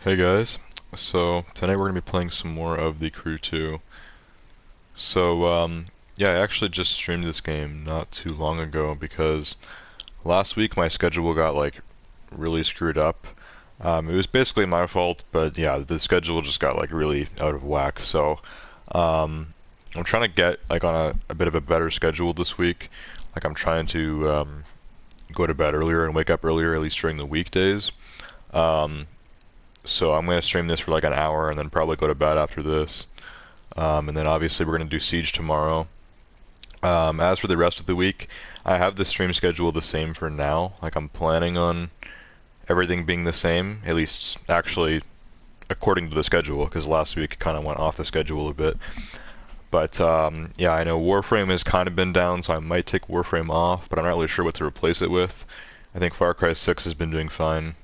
Hey guys, so tonight we're going to be playing some more of the Crew 2. So, yeah, I actually just streamed this game not too long ago because last week my schedule got like really screwed up. It was basically my fault, but yeah, the schedule just got like really out of whack. So, I'm trying to get like on a bit of a better schedule this week. Like I'm trying to go to bed earlier and wake up earlier, at least during the weekdays. Um, So I'm going to stream this for like an hour and then probably go to bed after this. And then obviously we're going to do Siege tomorrow. As for the rest of the week, I have the stream schedule the same for now. Like I'm planning on everything being the same, at least actually according to the schedule, because last week it kind of went off the schedule a bit. But yeah, I know Warframe has kind of been down, so I might take Warframe off, but I'm not really sure what to replace it with. I think Far Cry 6 has been doing fine.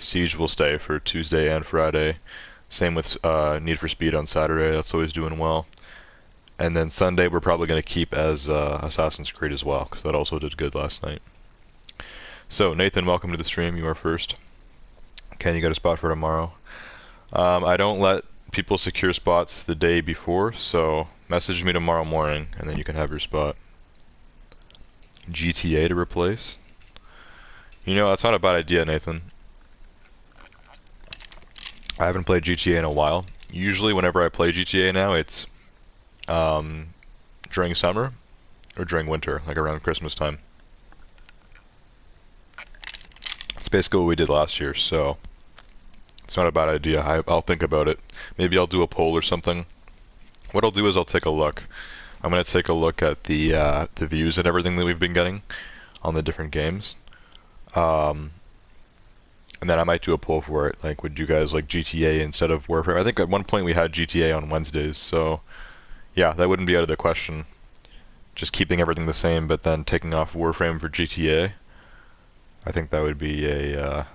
Siege will stay for Tuesday and Friday. Same with Need for Speed on Saturday. That's always doing well. And then Sunday we're probably going to keep as Assassin's Creed as well, because that also did good last night. So Nathan, welcome to the stream. You are first. Ken, you got a spot for tomorrow? I don't let people secure spots the day before, so message me tomorrow morning, and then you can have your spot. GTA to replace? You know, that's not a bad idea, Nathan. I haven't played GTA in a while. Usually whenever I play GTA now, it's um, during summer or during winter, like around Christmas time. It's basically what we did last year, so it's not a bad idea. I'll think about it. Maybe I'll do a poll or something. What I'll do is I'll take a look. I'm going to take a look at the views and everything that we've been getting on the different games. And then I might do a poll for it. Like, would you guys like GTA instead of Warframe? I think at one point we had GTA on Wednesdays, so yeah, that wouldn't be out of the question. Just keeping everything the same, but then taking off Warframe for GTA. I think that would be a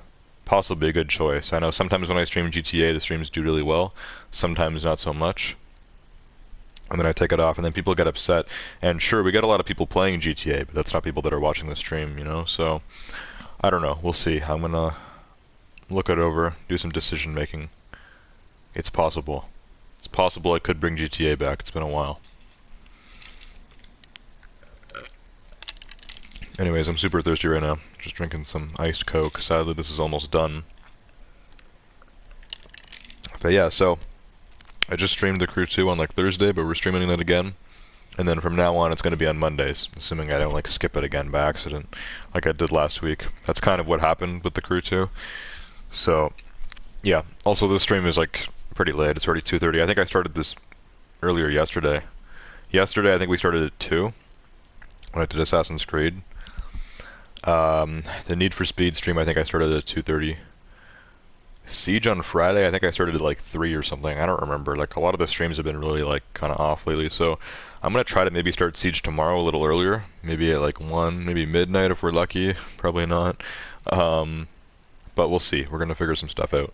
possibly a good choice. I know sometimes when I stream GTA, the streams do really well. Sometimes not so much. And then I take it off, and then people get upset. And sure, we get a lot of people playing GTA, but that's not people that are watching the stream, you know? So, I don't know. We'll see. I'm gonna look it over, do some decision making. It's possible. It's possible I could bring GTA back. It's been a while. Anyways, I'm super thirsty right now. Just drinking some iced Coke. Sadly, this is almost done. But yeah, so I just streamed the Crew 2 on like Thursday, but we're streaming it again. And then from now on, it's going to be on Mondays, assuming I don't like skip it again by accident, like I did last week. That's kind of what happened with the Crew 2. So, yeah. Also, this stream is like pretty late. It's already 2:30. I think I started this earlier yesterday. Yesterday, I think we started at 2 when I did Assassin's Creed. The Need for Speed stream, I think I started at 2:30. Siege on Friday, I think I started at like 3 or something. I don't remember. Like a lot of the streams have been really like kind of off lately. So I'm gonna try to maybe start Siege tomorrow a little earlier, maybe at like 1, maybe midnight if we're lucky. Probably not. But we'll see. We're gonna figure some stuff out.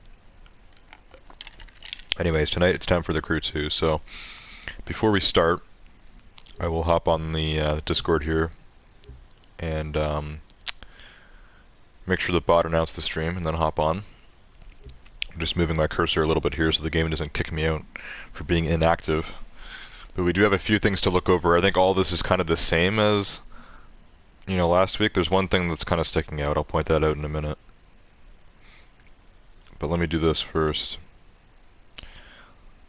Anyways, tonight it's time for the Crew 2. So before we start, I will hop on the Discord here and make sure the bot announced the stream, and then hop on. I'm just moving my cursor a little bit here so the game doesn't kick me out for being inactive. But we do have a few things to look over. I think all this is kind of the same as, you know, last week. There's one thing that's kind of sticking out. I'll point that out in a minute. But let me do this first.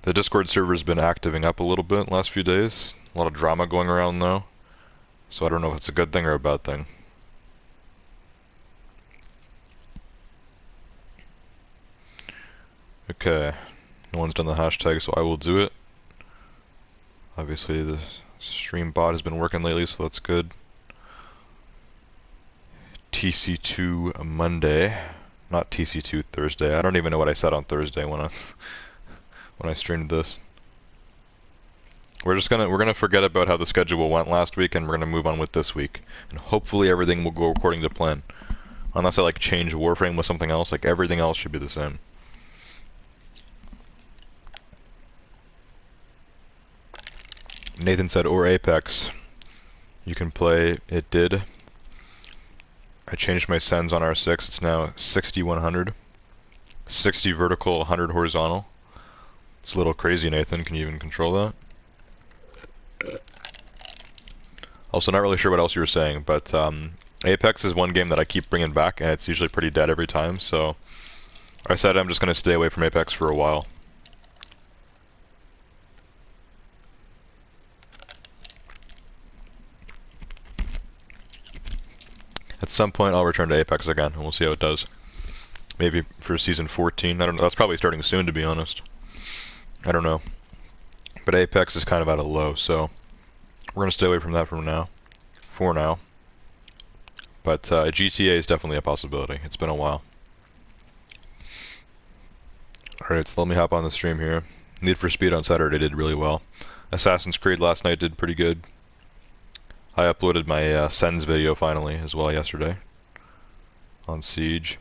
The Discord server's been activing up a little bit the last few days. A lot of drama going around though. So I don't know if it's a good thing or a bad thing. Okay, no one's done the hashtag, so I will do it. Obviously the stream bot has been working lately, so that's good. TC2 Monday, not TC2 Thursday. I don't even know what I said on Thursday when I streamed this. We're gonna forget about how the schedule went last week, and we're gonna move on with this week. And hopefully everything will go according to plan. Unless I like change Warframe with something else, like everything else should be the same. Nathan said, or Apex. You can play. It did. I changed my sends on R6. It's now 6100. 60 vertical, 100 horizontal. It's a little crazy, Nathan. Can you even control that? Also, not really sure what else you were saying, but Apex is one game that I keep bringing back, and it's usually pretty dead every time, so I said I'm just going to stay away from Apex for a while. At some point, I'll return to Apex again, and we'll see how it does. Maybe for season 14. I don't know. That's probably starting soon, to be honest. I don't know. But Apex is kind of at a low, so we're gonna stay away from that for now. But GTA is definitely a possibility. It's been a while. Alright, so let me hop on the stream here. Need for Speed on Saturday did really well. Assassin's Creed last night did pretty good. I uploaded my Sens video finally as well yesterday on Siege.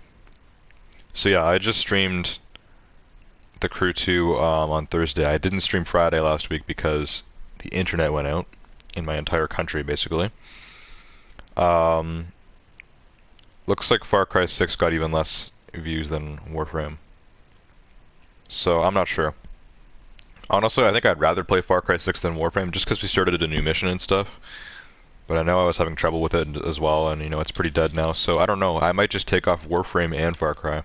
So yeah, I just streamed the Crew 2 on Thursday. I didn't stream Friday last week because the internet went out in my entire country, basically. Looks like Far Cry 6 got even less views than Warframe. So I'm not sure. Honestly, I think I'd rather play Far Cry 6 than Warframe just because we started a new mission and stuff. But I know I was having trouble with it as well, and you know, it's pretty dead now. So I don't know. I might just take off Warframe and Far Cry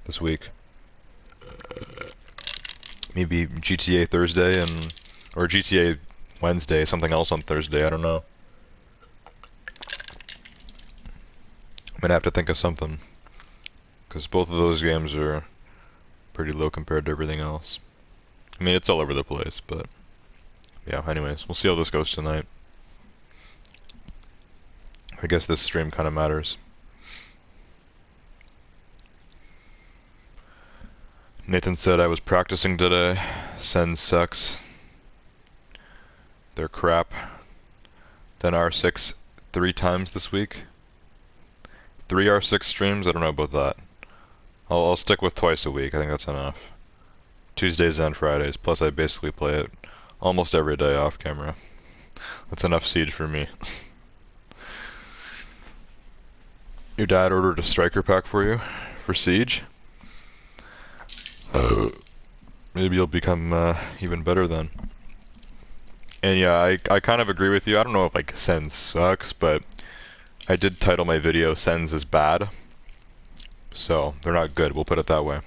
this week. Maybe GTA Thursday or GTA Wednesday, something else on Thursday, I don't know. I'm gonna have to think of something. Because both of those games are pretty low compared to everything else. I mean, it's all over the place, but yeah, anyways, we'll see how this goes tonight. I guess this stream kind of matters. Nathan said I was practicing today. Send sucks. They're crap. Then R6 3 times this week. 3 R6 streams? I don't know about that. I'll stick with twice a week. I think that's enough. Tuesdays and Fridays. Plus I basically play it almost every day off camera. That's enough Siege for me. Your dad ordered a striker pack for you for Siege? Maybe you'll become even better then. And yeah, I kind of agree with you. I don't know if like Sens sucks, but I did title my video Sens is bad. So they're not good, we'll put it that way.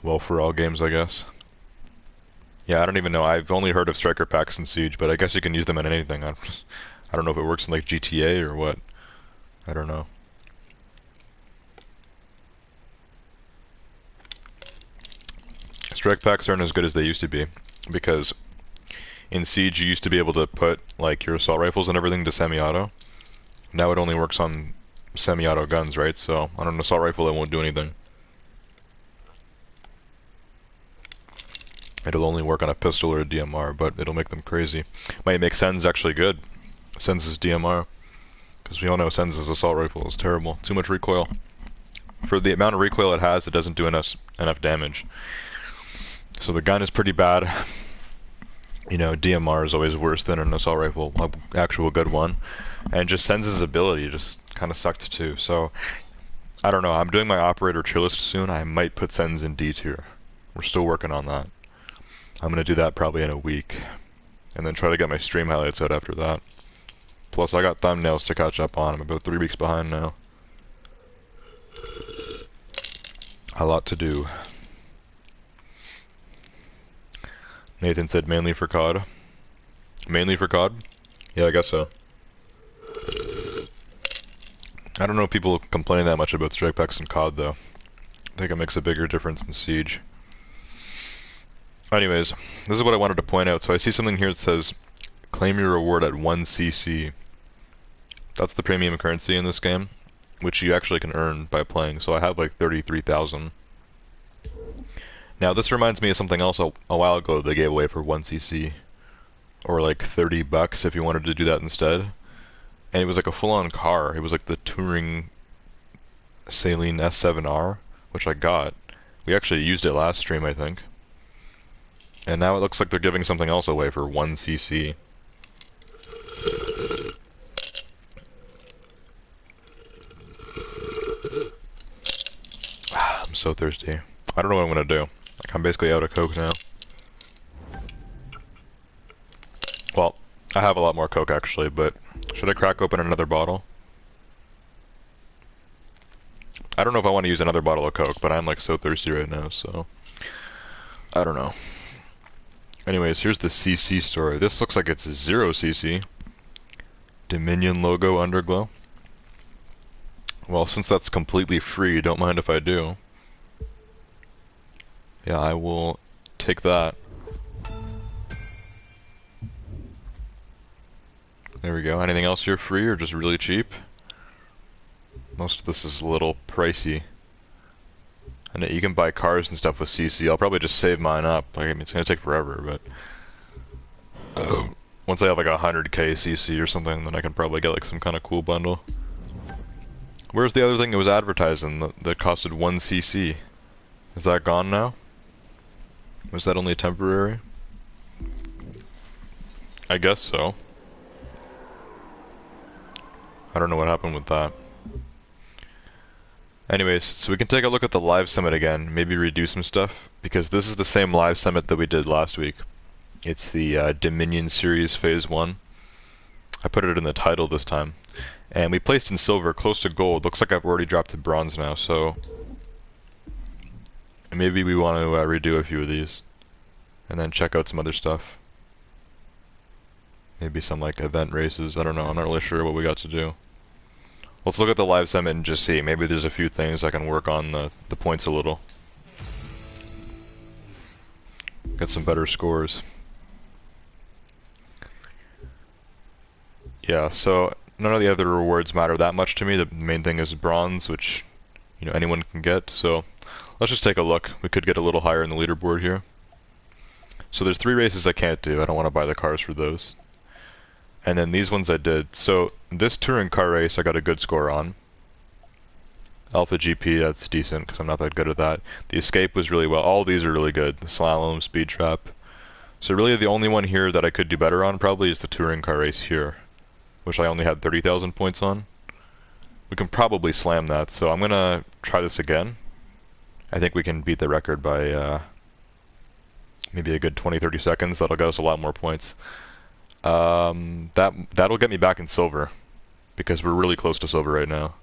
Well, for all games, I guess. Yeah, I don't even know. I've only heard of striker packs in Siege, but I guess you can use them in anything. I don't know if it works in like GTA or what. I don't know. Strike packs aren't as good as they used to be, because in Siege you used to be able to put like your assault rifles and everything to semi-auto. Now it only works on semi-auto guns, right? So on an assault rifle it won't do anything. It'll only work on a pistol or a DMR, but it'll make them crazy. Might make Sens actually good. Sens' DMR. Because we all know Sens' assault rifle is terrible. Too much recoil. For the amount of recoil it has, it doesn't do enough damage. So the gun is pretty bad. You know, DMR is always worse than an assault rifle, an actual good one. And just Sens' ability just kind of sucked too. So, I don't know. I'm doing my operator tier list soon. I might put Sens in D tier. We're still working on that. I'm going to do that probably in a week. And then try to get my stream highlights out after that. Plus, I got thumbnails to catch up on. I'm about 3 weeks behind now. A lot to do. Nathan said mainly for COD. Mainly for COD? Yeah, I guess so. I don't know if people complain that much about strike packs in COD though. I think it makes a bigger difference in Siege. Anyways, this is what I wanted to point out. So I see something here that says, claim your reward at 1cc. That's the premium currency in this game, which you actually can earn by playing. So I have like 33,000. Now this reminds me of something else a while ago they gave away for 1cc. Or like 30 bucks if you wanted to do that instead. And it was like a full-on car. It was like the Touring Saleen S7R, which I got. We actually used it last stream, I think. And now it looks like they're giving something else away for 1cc. so thirsty. I don't know what I'm gonna do. Like, I'm basically out of Coke now. Well, I have a lot more Coke actually, but should I crack open another bottle? I don't know if I want to use another bottle of Coke, but I'm like so thirsty right now, so I don't know. Anyways, here's the CC story. This looks like it's 0cc. Dominion logo underglow. Well, since that's completely free, don't mind if I do. Yeah, I will take that. There we go. Anything else here free or just really cheap? Most of this is a little pricey. I know you can buy cars and stuff with CC. I'll probably just save mine up. I mean, it's gonna take forever, but once I have like 100k CC or something, then I can probably get like some kind of cool bundle. Where's the other thing that was advertising that costed 1 CC? Is that gone now? Was that only temporary? I guess so. I don't know what happened with that. Anyways, so we can take a look at the live summit again, maybe redo some stuff, because this is the same live summit that we did last week. It's the Dominion Series Phase 1. I put it in the title this time. And we placed in silver, close to gold. Looks like I've already dropped to bronze now, so maybe we want to redo a few of these. And then check out some other stuff. Maybe some like event races, I don't know, I'm not really sure what we got to do. Let's look at the live summit and just see. Maybe there's a few things I can work on the points a little. Get some better scores. Yeah, so none of the other rewards matter that much to me. The main thing is bronze, which, you know, anyone can get. So let's just take a look. We could get a little higher in the leaderboard here. So there's 3 races I can't do. I don't want to buy the cars for those. And then these ones I did. So this touring car race I got a good score on. Alpha GP, that's decent because I'm not that good at that. The escape was really well. All these are really good. The slalom, speed trap. So really the only one here that I could do better on probably is the touring car race here, which I only had 30,000 points on. We can probably slam that, so I'm gonna try this again. I think we can beat the record by maybe a good 20-30 seconds. That'll get us a lot more points. That'll get me back in silver, because we're really close to silver right now.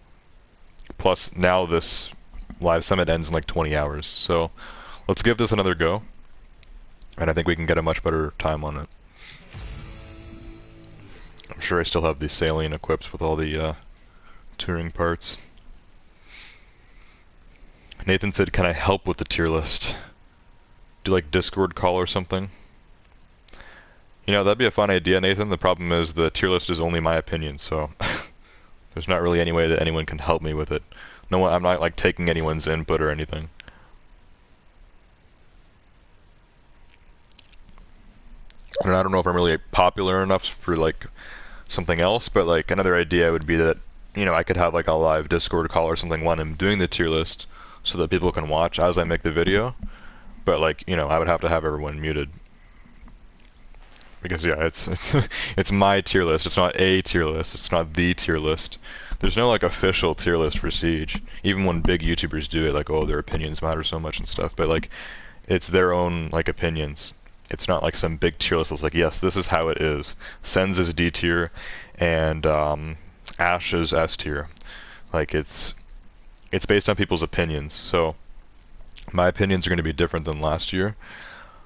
Plus, now this live summit ends in like 20 hours, so let's give this another go, and I think we can get a much better time on it. I'm sure I still have the Saline equipped with all the touring parts. Nathan said, can I help with the tier list? Do like Discord call or something? You know, that'd be a fun idea, Nathan. The problem is the tier list is only my opinion, so there's not really any way that anyone can help me with it. No one, I'm not like taking anyone's input or anything. And I don't know if I'm really popular enough for like something else, but like another idea would be that, you know, I could have like a live Discord call or something when I'm doing the tier list so that people can watch as I make the video. But like, you know, I would have to have everyone muted. Because yeah, it's my tier list. It's not a tier list. It's not the tier list. There's no like official tier list for Siege. Even when big YouTubers do it, like, oh, their opinions matter so much and stuff. But like, it's their own like opinions. It's not like some big tier list that's like, yes, this is how it is. Sens is D tier, and Ash is S tier. Like it's based on people's opinions. So my opinions are going to be different than last year.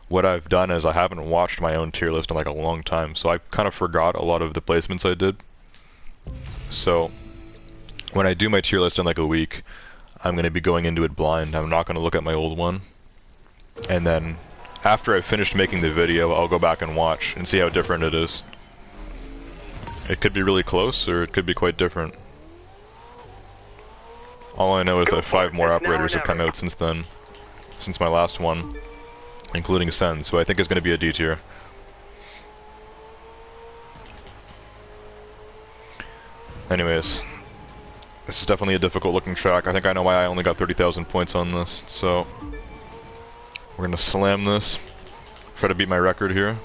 What I've done is I haven't watched my own tier list in like a long time, so I kind of forgot a lot of the placements I did. So when I do my tier list in like a week, I'm going to be going into it blind. I'm not going to look at my old one. And then after I've finished making the video, I'll go back and watch and see how different it is. It could be really close, or it could be quite different. All I know is that 5 more operators have come out since then, since my last one, including Sen, so I think it's going to be a D tier. Anyways, this is definitely a difficult looking track. I think I know why I only got 30,000 points on this, so we're going to slam this, try to beat my record here.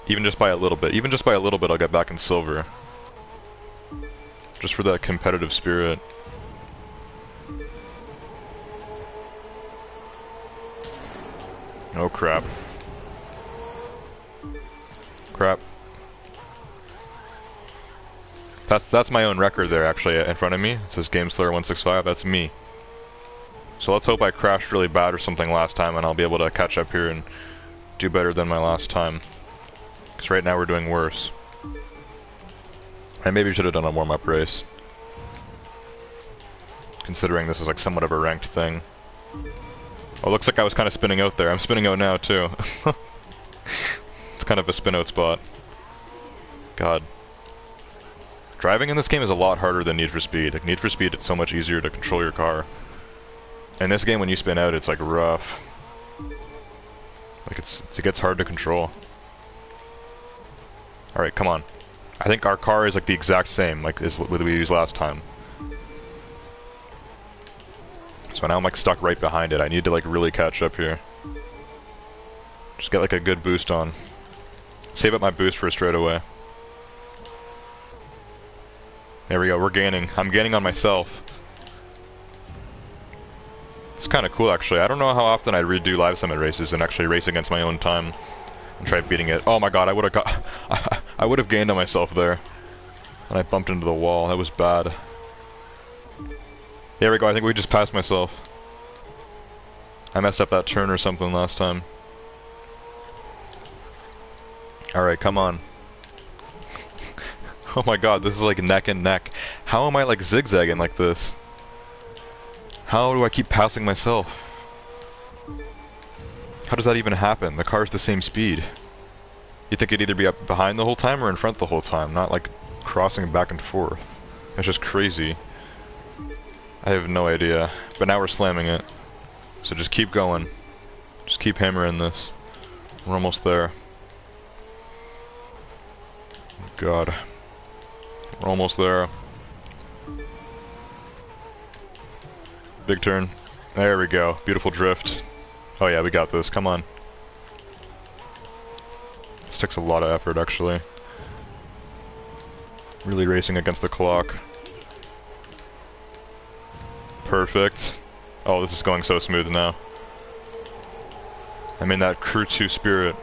Even just by a little bit. Even just by a little bit I'll get back in silver. Just for that competitive spirit. Oh crap. Crap. That's my own record there actually in front of me. It says GameSlayer165, that's me. So let's hope I crashed really bad or something last time and I'll be able to catch up here and do better than my last time. Because right now we're doing worse. I maybe should have done a warm-up race. Considering this is like somewhat of a ranked thing. Oh, looks like I was kind of spinning out there. I'm spinning out now too. It's kind of a spin out spot. God. Driving in this game is a lot harder than Need for Speed. Like Need for Speed, it's so much easier to control your car. In this game, when you spin out, it's like rough. Like it gets hard to control. Alright, come on. I think our car is like the exact same, like as what we used last time. So now I'm like stuck right behind it. I need to like really catch up here. Just get like a good boost on. Save up my boost for a straightaway. There we go, we're gaining. I'm gaining on myself. It's kind of cool actually. I don't know how often I redo live summit races and actually race against my own time and try beating it. Oh my god, I would have got I would have gained on myself there. And I bumped into the wall. That was bad. There we go, I think we just passed myself. I messed up that turn or something last time. Alright, come on. Oh my god, this is like neck and neck. How am I like zigzagging like this? How do I keep passing myself? How does that even happen? The car's the same speed. You think it'd either be up behind the whole time or in front the whole time, not like crossing back and forth. It's just crazy. I have no idea. But now we're slamming it. So just keep going. Just keep hammering this. We're almost there. God. We're almost there. Big turn. There we go. Beautiful drift. Oh yeah, we got this. Come on. This takes a lot of effort, actually. Really racing against the clock. Perfect. Oh, this is going so smooth now. I'm in that Crew 2 spirit.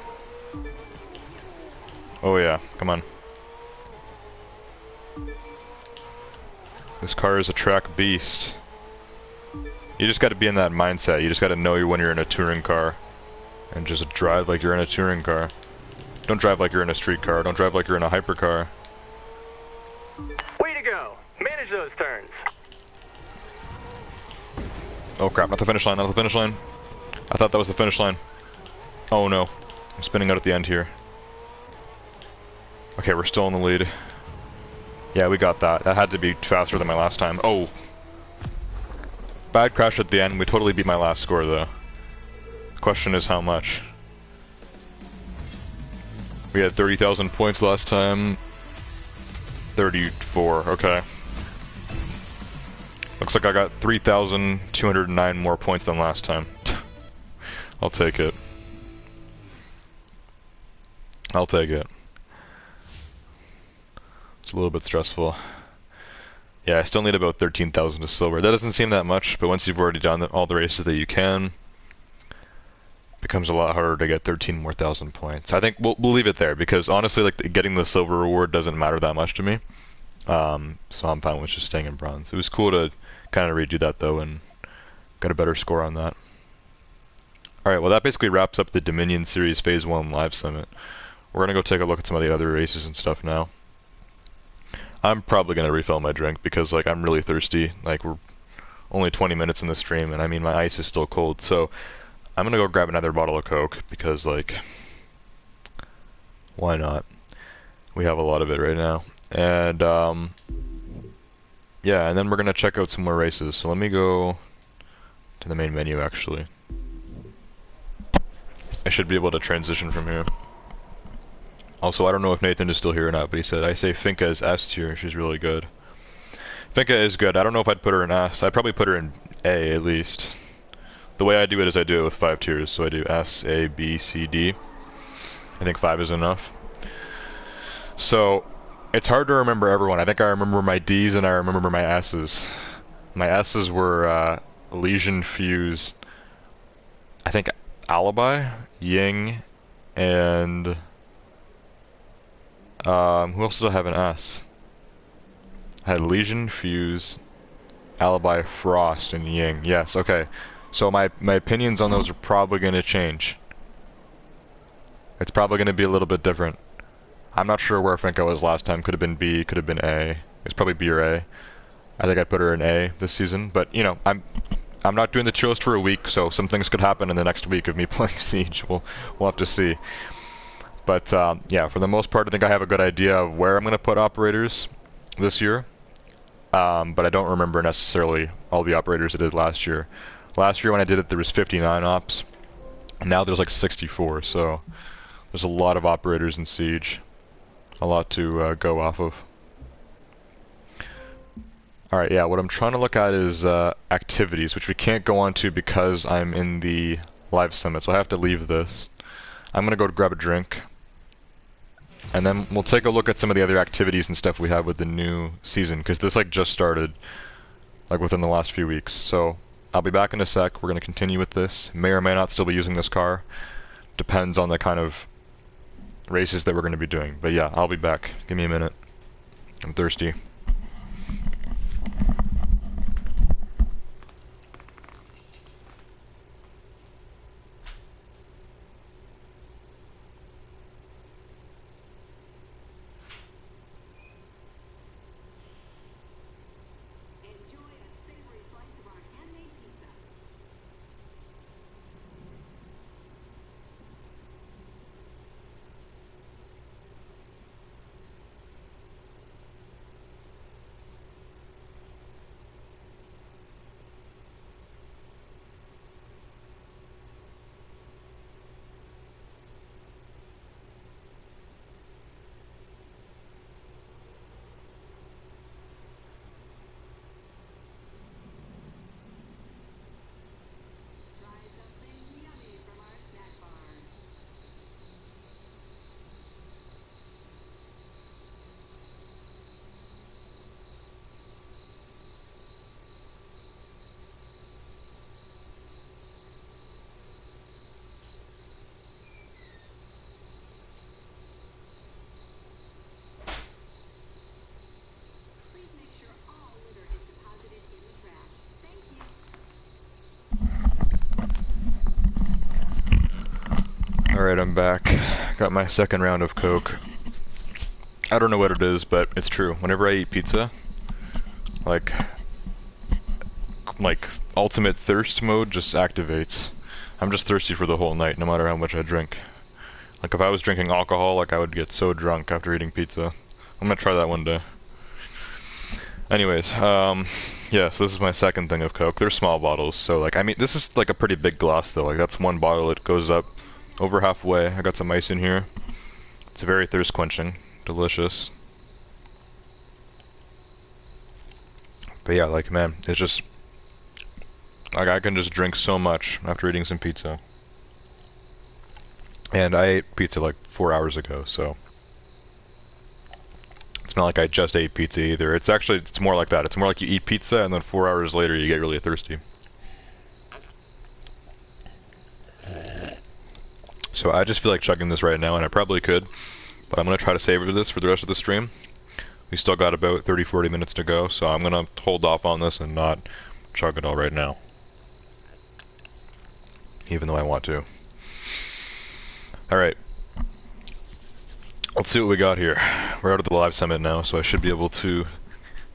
Oh yeah, come on. This car is a track beast. You just gotta be in that mindset. You just gotta know when you're in a touring car. And just drive like you're in a touring car. Don't drive like you're in a street car. Don't drive like you're in a hypercar. Way to go! Manage those turns. Oh crap, not the finish line, not the finish line. I thought that was the finish line. Oh no. I'm spinning out at the end here. Okay, we're still in the lead. Yeah, we got that. That had to be faster than my last time. Oh! Bad crash at the end. We totally beat my last score though. Question is how much. We had 30,000 points last time. 34, okay. Looks like I got 3,209 more points than last time. I'll take it. I'll take it. It's a little bit stressful. Yeah, I still need about 13,000 to silver. That doesn't seem that much, but once you've already done all the races that you can, it becomes a lot harder to get 13 more thousand points. I think we'll leave it there, because honestly, like getting the silver reward doesn't matter that much to me. So I'm fine with just staying in bronze. It was cool to kind of redo that though and get a better score on that. Alright, well that basically wraps up the Dominion Series Phase 1 Live Summit. We're gonna go take a look at some of the other races and stuff now. I'm probably gonna refill my drink because like I'm really thirsty. Like we're only 20 minutes in the stream and I mean my ice is still cold, so I'm gonna go grab another bottle of Coke because like why not? We have a lot of it right now. And yeah, and then we're gonna check out some more races. So let me go to the main menu actually. I should be able to transition from here. Also, I don't know if Nathan is still here or not, but he said, I say Finca is S tier, she's really good. Finca is good. I don't know if I'd put her in S. I'd probably put her in A at least. The way I do it is I do it with 5 tiers, so I do S, A, B, C, D. I think 5 is enough. So, it's hard to remember everyone. I think I remember my Ds and I remember my S's. My S's were Elysian Fuse. I think Alibi, Ying, and who else did I have an S? I had Legion, Fuse, Alibi, Frost, and Ying. Yes, okay. So my opinions on those are probably going to change. It's probably going to be a little bit different. I'm not sure where I think I was last time. Could have been B, could have been A. It's probably B or A. I think I put her in A this season, but you know, I'm not doing the tier list for a week, so some things could happen in the next week of me playing Siege. We'll have to see. But yeah, for the most part, I think I have a good idea of where I'm going to put operators this year. But I don't remember necessarily all the operators I did last year. Last year when I did it, there was 59 ops. Now there's like 64, so there's a lot of operators in Siege. A lot to go off of. Alright, yeah, what I'm trying to look at is activities, which we can't go on to because I'm in the live summit, so I have to leave this. I'm gonna go grab a drink, and then we'll take a look at some of the other activities and stuff we have with the new season, because this like just started, like within the last few weeks. So I'll be back in a sec. We're gonna continue with this. May or may not still be using this car. Depends on the kind of races that we're gonna be doing. But yeah, I'll be back. Give me a minute. I'm thirsty. Alright, I'm back. Got my second round of Coke. I don't know what it is, but it's true. Whenever I eat pizza, like ultimate thirst mode just activates. I'm just thirsty for the whole night, no matter how much I drink. Like if I was drinking alcohol, like I would get so drunk after eating pizza. I'm gonna try that one day. Anyways, yeah, so this is my second thing of Coke. They're small bottles, so like, I mean, this is like a pretty big glass though. Like that's one bottle, it goes up over halfway. I got some ice in here. It's very thirst quenching. Delicious. But yeah, like man, it's just like I can just drink so much after eating some pizza. And I ate pizza like 4 hours ago, so it's not like I just ate pizza either. It's more like that. It's more like you eat pizza and then 4 hours later you get really thirsty. So I just feel like chugging this right now, and I probably could, but I'm going to try to savor this for the rest of the stream. We still got about 30-40 minutes to go, so I'm going to hold off on this and not chug it all right now. Even though I want to. Alright. Let's see what we got here. We're out of the live summit now, so I should be able to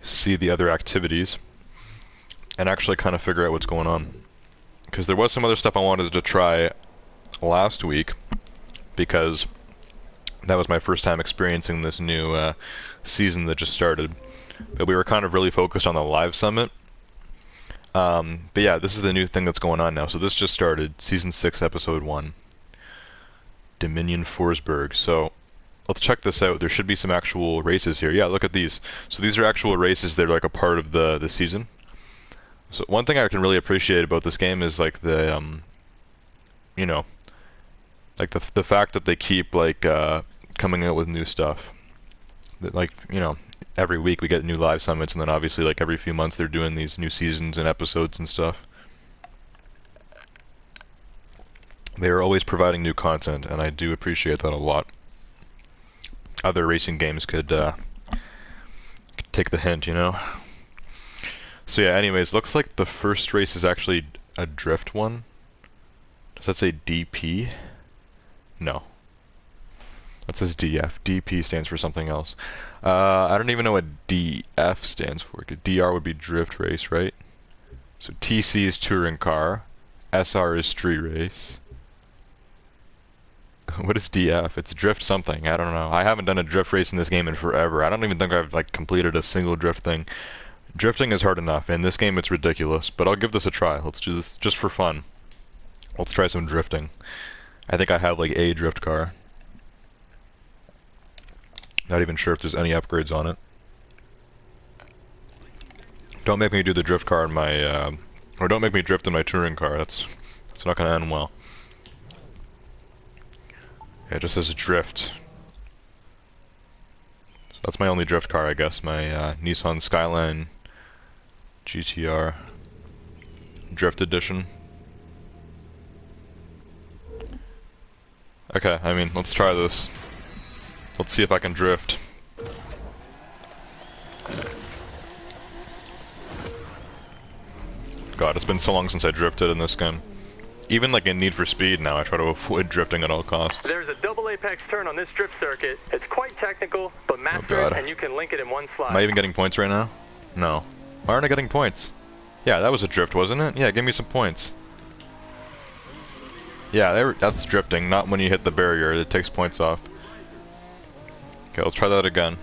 see the other activities and actually kind of figure out what's going on. Because there was some other stuff I wanted to try last week, because that was my first time experiencing this new season that just started. But we were kind of really focused on the live summit. But yeah, this is the new thing that's going on now. So this just started, Season 6, Episode 1. Dominion Forsberg. So let's check this out. There should be some actual races here. Yeah, look at these. So these are actual races that are like a part of the season. So one thing I can really appreciate about this game is like the, you know, like the fact that they keep like coming out with new stuff. That, like, you know, every week we get new live summits, and then obviously like every few months they're doing these new seasons and episodes and stuff. They are always providing new content, and I do appreciate that a lot. Other racing games could take the hint, you know? So yeah, anyways, looks like the first race is actually a drift one. Does that say DP? No. That says DF. DP stands for something else. I don't even know what DF stands for. DR would be drift race, right? So TC is touring car. SR is street race. What is DF? It's drift something. I don't know. I haven't done a drift race in this game in forever. I don't even think I've like completed a single drift thing. Drifting is hard enough. In this game, it's ridiculous. But I'll give this a try. Let's do this just for fun. Let's try some drifting. I think I have like a drift car. Not even sure if there's any upgrades on it. Don't make me do the drift car in my, or don't make me drift in my touring car. That's not gonna end well. Yeah, it just says drift. So that's my only drift car, I guess. My Nissan Skyline GTR Drift Edition. Okay, I mean, let's try this. Let's see if I can drift. God, it's been so long since I drifted in this game. Even like in Need for Speed now, I try to avoid drifting at all costs. There's a double apex turn on this drift circuit. It's quite technical, but master it and you can link it in one slide. Am I even getting points right now? No. Why aren't I getting points? Yeah, that was a drift, wasn't it? Yeah, give me some points. Yeah, that's drifting, not when you hit the barrier. It takes points off. Okay, let's try that again.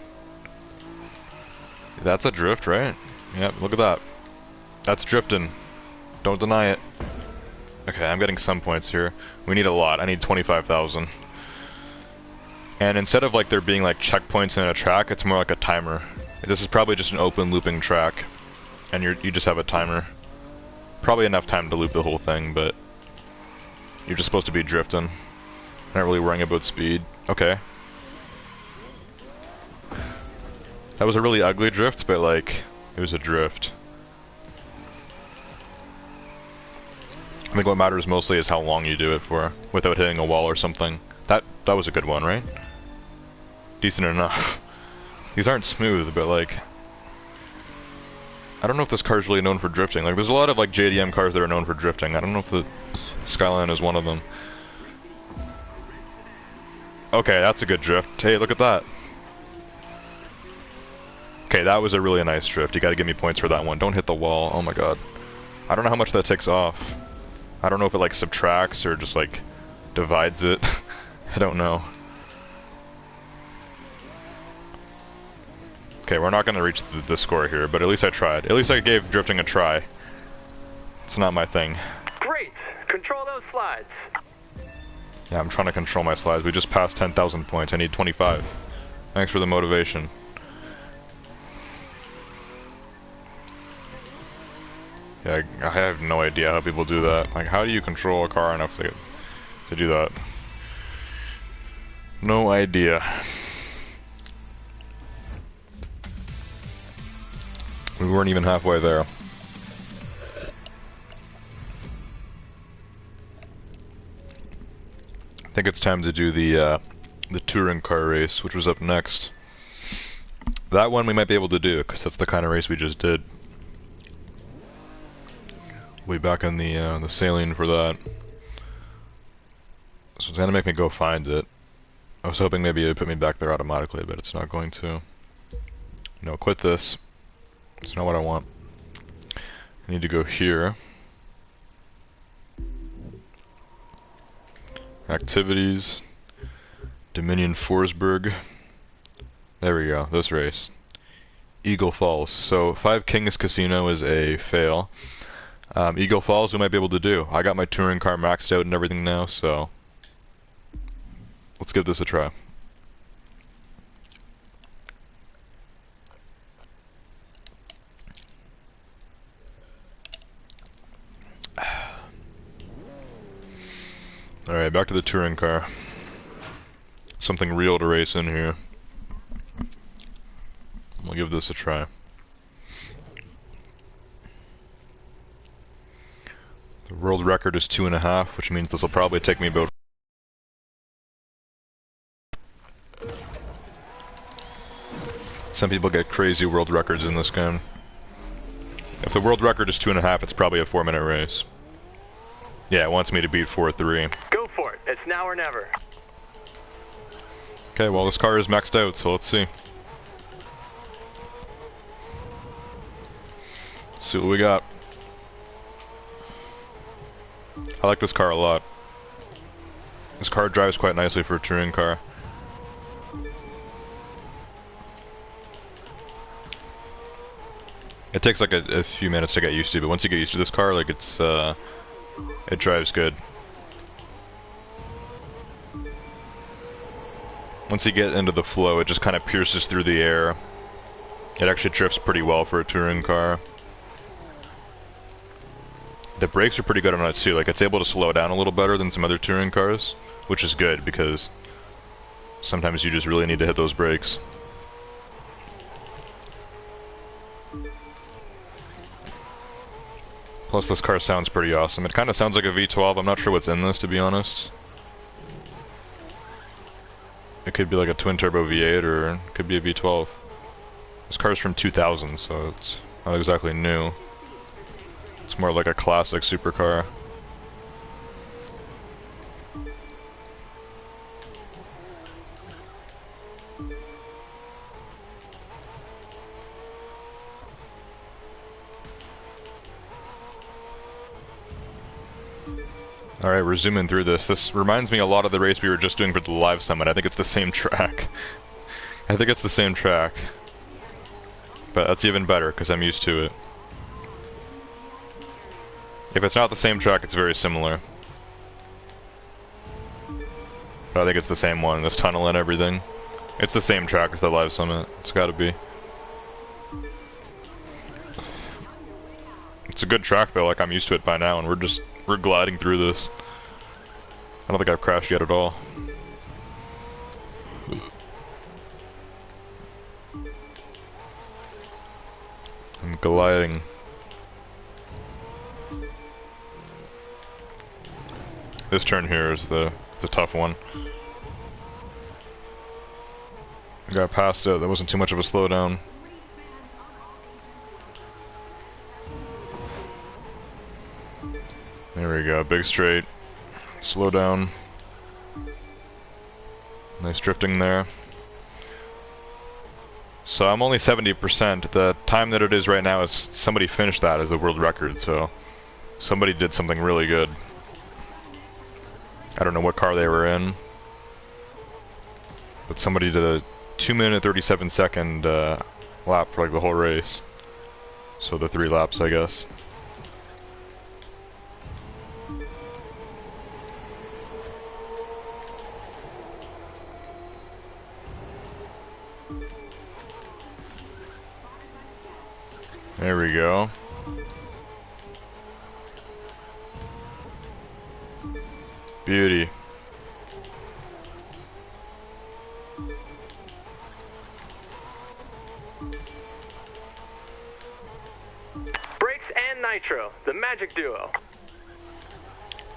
That's a drift, right? Yep, look at that. That's drifting. Don't deny it. Okay, I'm getting some points here. We need a lot. I need 25,000. And instead of like there being like checkpoints in a track, it's more like a timer. This is probably just an open looping track, and you just have a timer. Probably enough time to loop the whole thing, but you're just supposed to be drifting. Not really worrying about speed. Okay. That was a really ugly drift, but like, it was a drift. I think what matters mostly is how long you do it for, without hitting a wall or something. That was a good one, right? Decent enough. These aren't smooth, but like, I don't know if this car's really known for drifting. Like, there's a lot of like JDM cars that are known for drifting. I don't know if the Skyline is one of them. Okay, that's a good drift. Hey, look at that. Okay, that was a really nice drift. You gotta give me points for that one. Don't hit the wall. Oh my god. I don't know how much that takes off. I don't know if it like subtracts or just like divides it. I don't know. Okay, we're not gonna reach the score here, but at least I tried. At least I gave drifting a try. It's not my thing. Great! Control those slides. Yeah, I'm trying to control my slides. We just passed 10,000 points. I need 25. Thanks for the motivation. Yeah, I have no idea how people do that. Like, how do you control a car enough to do that? No idea. We weren't even halfway there. I think it's time to do the touring car race, which was up next. That one we might be able to do, because that's the kind of race we just did. Way back on the saline for that. So it's gonna make me go find it. I was hoping maybe it would put me back there automatically, but it's not going to. No, quit this. It's not what I want. I need to go here. Activities. Dominion Forsberg. There we go, this race. Eagle Falls. So 5 Kings Casino is a fail. Eagle Falls we might be able to do. I got my touring car maxed out and everything now, so let's give this a try. Alright, back to the touring car. Something real to race in here. We'll give this a try. The world record is 2.5, which means this will probably take me about... Some people get crazy world records in this game. If the world record is 2.5, it's probably a 4-minute race. Yeah, it wants me to beat 4.3. Go for it. It's now or never. Okay, well this car is maxed out, so let's see. Let's see what we got. I like this car a lot. This car drives quite nicely for a touring car. It takes like a few minutes to get used to, but once you get used to this car, like it drives good. Once you get into the flow, it just kind of pierces through the air. It actually drifts pretty well for a touring car. The brakes are pretty good on it too, like it's able to slow down a little better than some other touring cars, which is good because sometimes you just really need to hit those brakes. Plus this car sounds pretty awesome. It kind of sounds like a V12, I'm not sure what's in this to be honest. It could be like a twin turbo V8 or it could be a V12. This car's from 2000, so it's not exactly new. It's more like a classic supercar. Alright, we're zooming through this. This reminds me a lot of the race we were just doing for the live summit. I think it's the same track. I think it's the same track. But that's even better, because I'm used to it. If it's not the same track, it's very similar. But I think it's the same one, this tunnel and everything. It's the same track as the live summit. It's gotta be. It's a good track though, like I'm used to it by now, and we're gliding through this. I don't think I've crashed yet at all. I'm gliding. This turn here is the tough one. I got past it, that wasn't too much of a slowdown. There we go, big straight. Slow down. Nice drifting there. So I'm only 70%. The time that it is right now is somebody finished that as the world record, so somebody did something really good. I don't know what car they were in, but somebody did a 2-minute 37-second lap for like the whole race. So the 3 laps, I guess. There we go. Beauty. Brakes and nitro, the magic duo.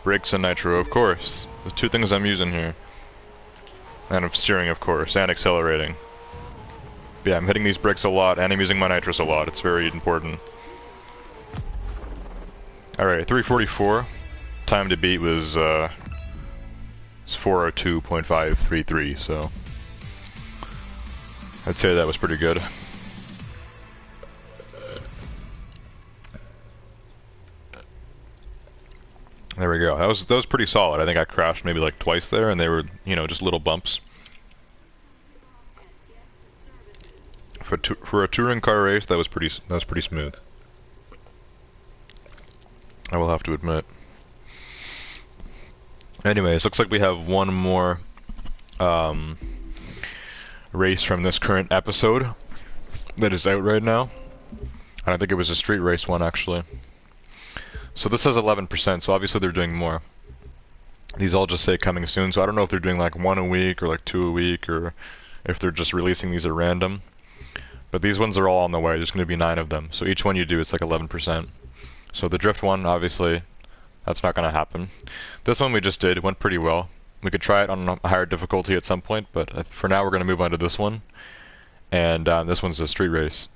Brakes and nitro, of course. The 2 things I'm using here. And of steering, of course, and accelerating. But yeah, I'm hitting these brakes a lot, and I'm using my nitrous a lot. It's very important. Alright, 344. Time to beat was 402.533, so I'd say that was pretty good. There we go. That was pretty solid. I think I crashed maybe like twice there, and they were, you know, just little bumps. For a touring car race, that was pretty smooth. I will have to admit. Anyways, looks like we have one more race from this current episode that is out right now. And I think it was a street race one, actually. So this says 11%, so obviously they're doing more. These all just say coming soon, so I don't know if they're doing like 1 a week or like 2 a week, or if they're just releasing these at random. But these ones are all on the way. There's going to be 9 of them. So each one you do is like 11%. So the drift one, obviously, That's not gonna happen. This one we just did, went pretty well. We could try it on a higher difficulty at some point, but for now we're gonna move on to this one. And this one's a street race.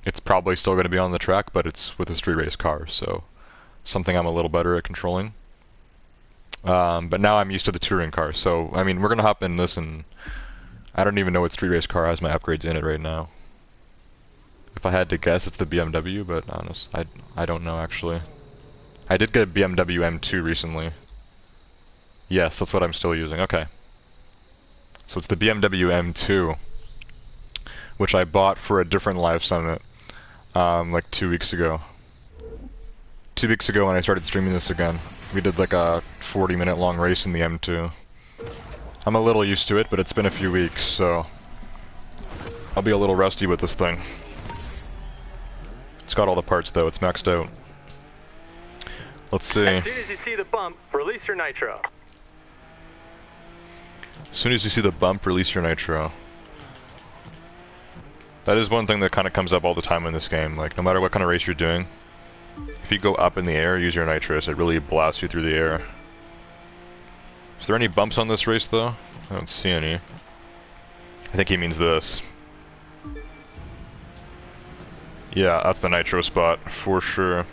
It's probably still gonna be on the track, but it's with a street race car, so something I'm a little better at controlling. But now I'm used to the touring car, so I mean we're gonna hop in this, and I don't even know what street race car has my upgrades in it right now. If I had to guess, it's the BMW, but honest, I don't know actually. I did get a BMW M2 recently. Yes, that's what I'm still using. Okay. So it's the BMW M2, which I bought for a different live summit, like 2 weeks ago. 2 weeks ago when I started streaming this again. We did like a 40-minute long race in the M2. I'm a little used to it, but it's been a few weeks, so I'll be a little rusty with this thing. It's got all the parts though, it's maxed out. Let's see. As soon as you see the bump, release your nitro. As soon as you see the bump, release your nitro. That is one thing that kind of comes up all the time in this game. Like, no matter what kind of race you're doing, if you go up in the air, use your nitrous, it really blasts you through the air. Is there any bumps on this race, though? I don't see any. I think he means this. Yeah, that's the nitro spot, for sure.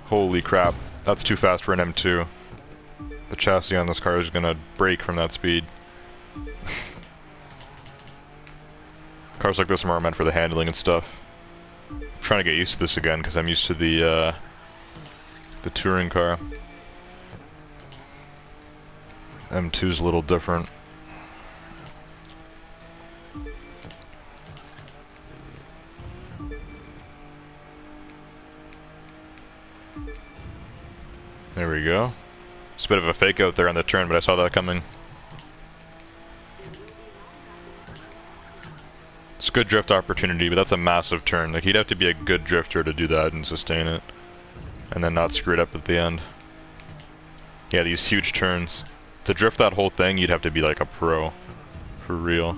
Holy crap, that's too fast for an M2. The chassis on this car is gonna break from that speed. Cars like this are more meant for the handling and stuff. I'm trying to get used to this again because I'm used to the touring car. M2's a little different. There we go. It's a bit of a fake out there on the turn, but I saw that coming. It's a good drift opportunity, but that's a massive turn. Like, he'd have to be a good drifter to do that and sustain it. And then not screw it up at the end. Yeah, these huge turns. To drift that whole thing, you'd have to be like a pro. For real.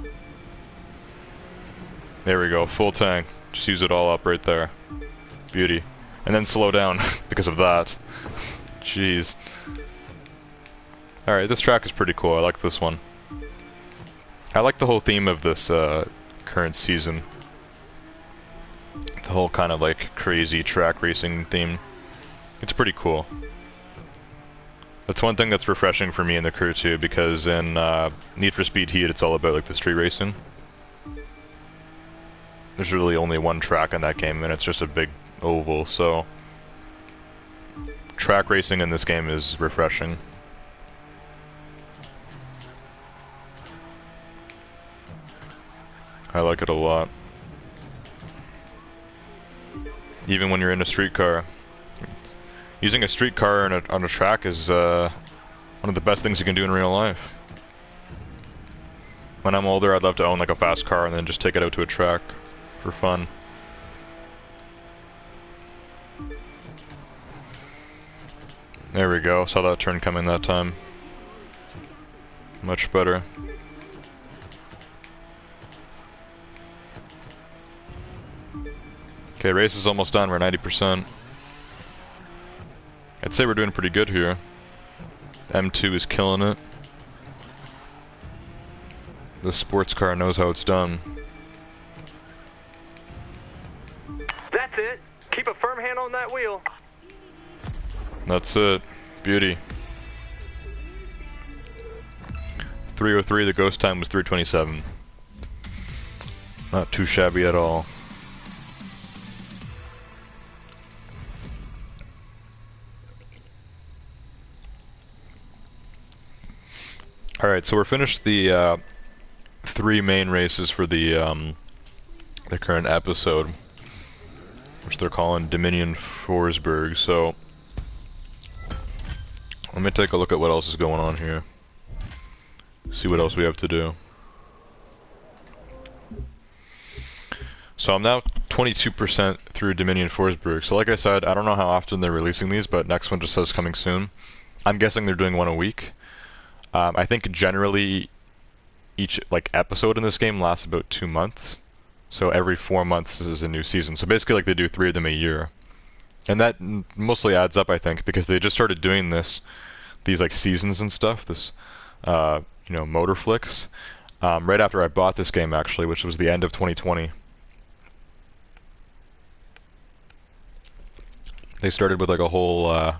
There we go, full tank. Just use it all up right there. Beauty. And then slow down because of that. Jeez. Alright, this track is pretty cool. I like this one. I like the whole theme of this current season. The whole kind of like crazy track racing theme. It's pretty cool. That's one thing that's refreshing for me in the crew too, because in Need for Speed Heat it's all about like the street racing. There's really only one track in that game and it's just a big oval, so track racing in this game is refreshing. I like it a lot. Even when you're in a street car. Using a street car on a track is one of the best things you can do in real life. When I'm older, I'd love to own like a fast car and then just take it out to a track for fun. There we go, saw that turn coming that time. Much better. Okay, race is almost done, we're 90%. I'd say we're doing pretty good here. M2 is killing it. The sports car knows how it's done. That's it. Keep a firm hand on that wheel. That's it. Beauty. 303, the ghost time was 327. Not too shabby at all. Alright, so we're finished the 3 main races for the current episode, which they're calling Dominion Forsberg, so let me take a look at what else is going on here. See what else we have to do. So I'm now 22% through Dominion Forsberg, so like I said, I don't know how often they're releasing these, but next one just says coming soon. I'm guessing they're doing one a week. I think generally each episode in this game lasts about 2 months. So every 4 months is a new season. So basically like they do 3 of them a year. And that mostly adds up, I think, because they just started doing these like seasons and stuff, this, you know, motor flicks, right after I bought this game, actually, which was the end of 2020. They started with like a whole,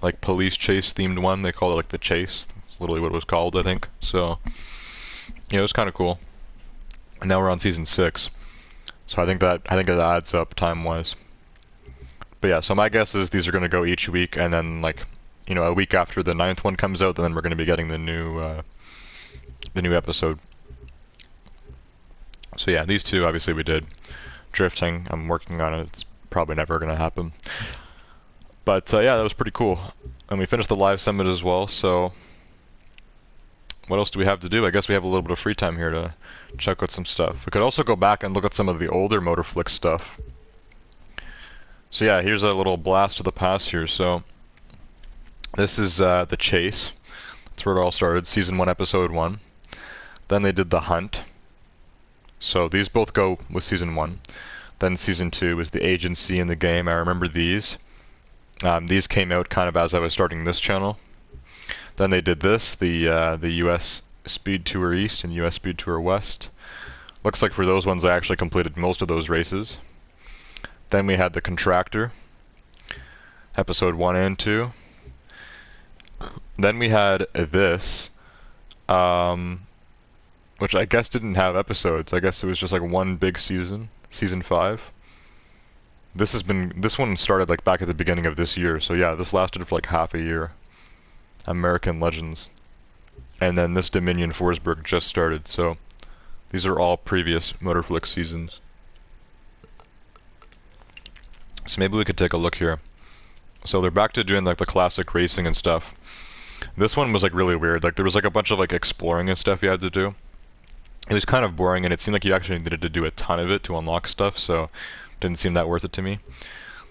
like police chase themed one. They called it like the Chase. That's literally what it was called, I think. So, yeah, it was kind of cool. And now we're on season 6. So I think it adds up time-wise. But yeah, so my guess is these are going to go each week, and then like, you know, a week after the 9th one comes out, then we're going to be getting the new episode. So yeah, these two obviously we did. Drifting, I'm working on it. It's probably never going to happen. But yeah, that was pretty cool. And we finished the live summit as well, so what else do we have to do? I guess we have a little bit of free time here to check out some stuff. We could also go back and look at some of the older Motorflix stuff. So yeah, here's a little blast of the past here. So this is the Chase. That's where it all started, Season 1, Episode 1. Then they did the Hunt. So these both go with Season 1. Then Season 2 was the Agency in the game. I remember these. These came out kind of as I was starting this channel. Then they did this, the US Speed Tour East and US Speed Tour West. Looks like for those ones I actually completed most of those races. Then we had the Contractor, Episode 1 and 2. Then we had this, which I guess didn't have episodes. I guess it was just like one big season, Season 5. This one started like back at the beginning of this year, so yeah, this lasted for like half a year. American Legends. And then this Dominion Forsberg just started, so these are all previous Motorflix seasons. So maybe we could take a look here. So they're back to doing like the classic racing and stuff. This one was like really weird. Like there was like a bunch of like exploring and stuff you had to do. It was kind of boring, and it seemed like you actually needed to do a ton of it to unlock stuff, so it didn't seem that worth it to me.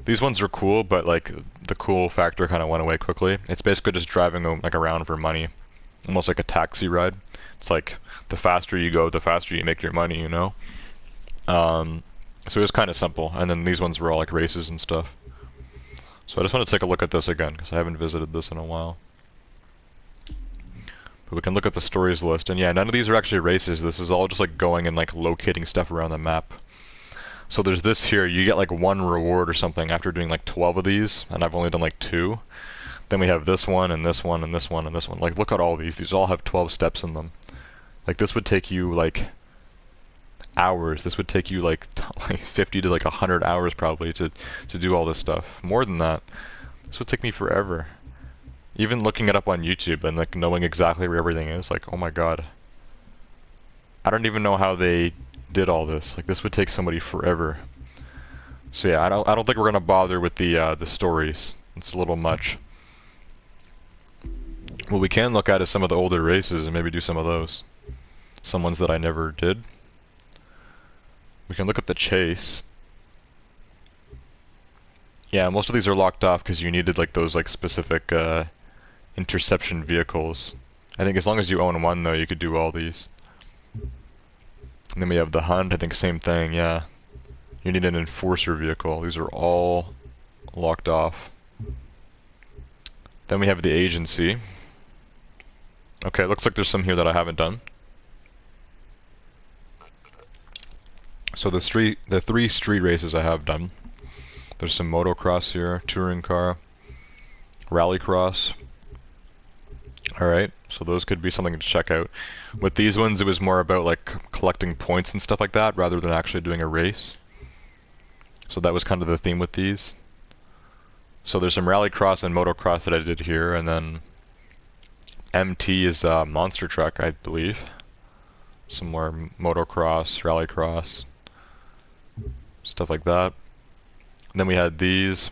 These ones are cool, but like the cool factor kind of went away quickly. It's basically just driving like around for money, almost like a taxi ride. It's like the faster you go, the faster you make your money, you know. So it was kind of simple, and then these ones were all like races and stuff. So I just want to take a look at this again because I haven't visited this in a while. But we can look at the stories list, and yeah, none of these are actually races. This is all just like going and like locating stuff around the map. So there's this here, you get like 1 reward or something after doing like 12 of these, and I've only done like 2. Then we have this one, and this one, and this one, and this one. Like, look at all these all have 12 steps in them. Like, this would take you like hours. This would take you like 50 to like 100 hours probably to do all this stuff. More than that. This would take me forever. Even looking it up on YouTube and like knowing exactly where everything is, like, oh my god. I don't even know how they did all this. Like, this would take somebody forever. So yeah, I don't think we're gonna bother with the stories. It's a little much. What we can look at is some of the older races and maybe do some of those. Some ones that I never did. We can look at the Chase. Yeah, most of these are locked off because you needed like those like specific interception vehicles. I think as long as you own one though, you could do all these. And then we have the Hunt, I think same thing, yeah. You need an enforcer vehicle. These are all locked off. Then we have the Agency. Okay, looks like there's some here that I haven't done. So the 3 street races I have done. There's some motocross here, touring car, rallycross. Alright, so those could be something to check out. With these ones, it was more about like collecting points and stuff like that, rather than actually doing a race. So that was kind of the theme with these. So there's some rallycross and motocross that I did here, and then MT is monster truck, I believe. Some more motocross, rallycross, stuff like that. And then we had these.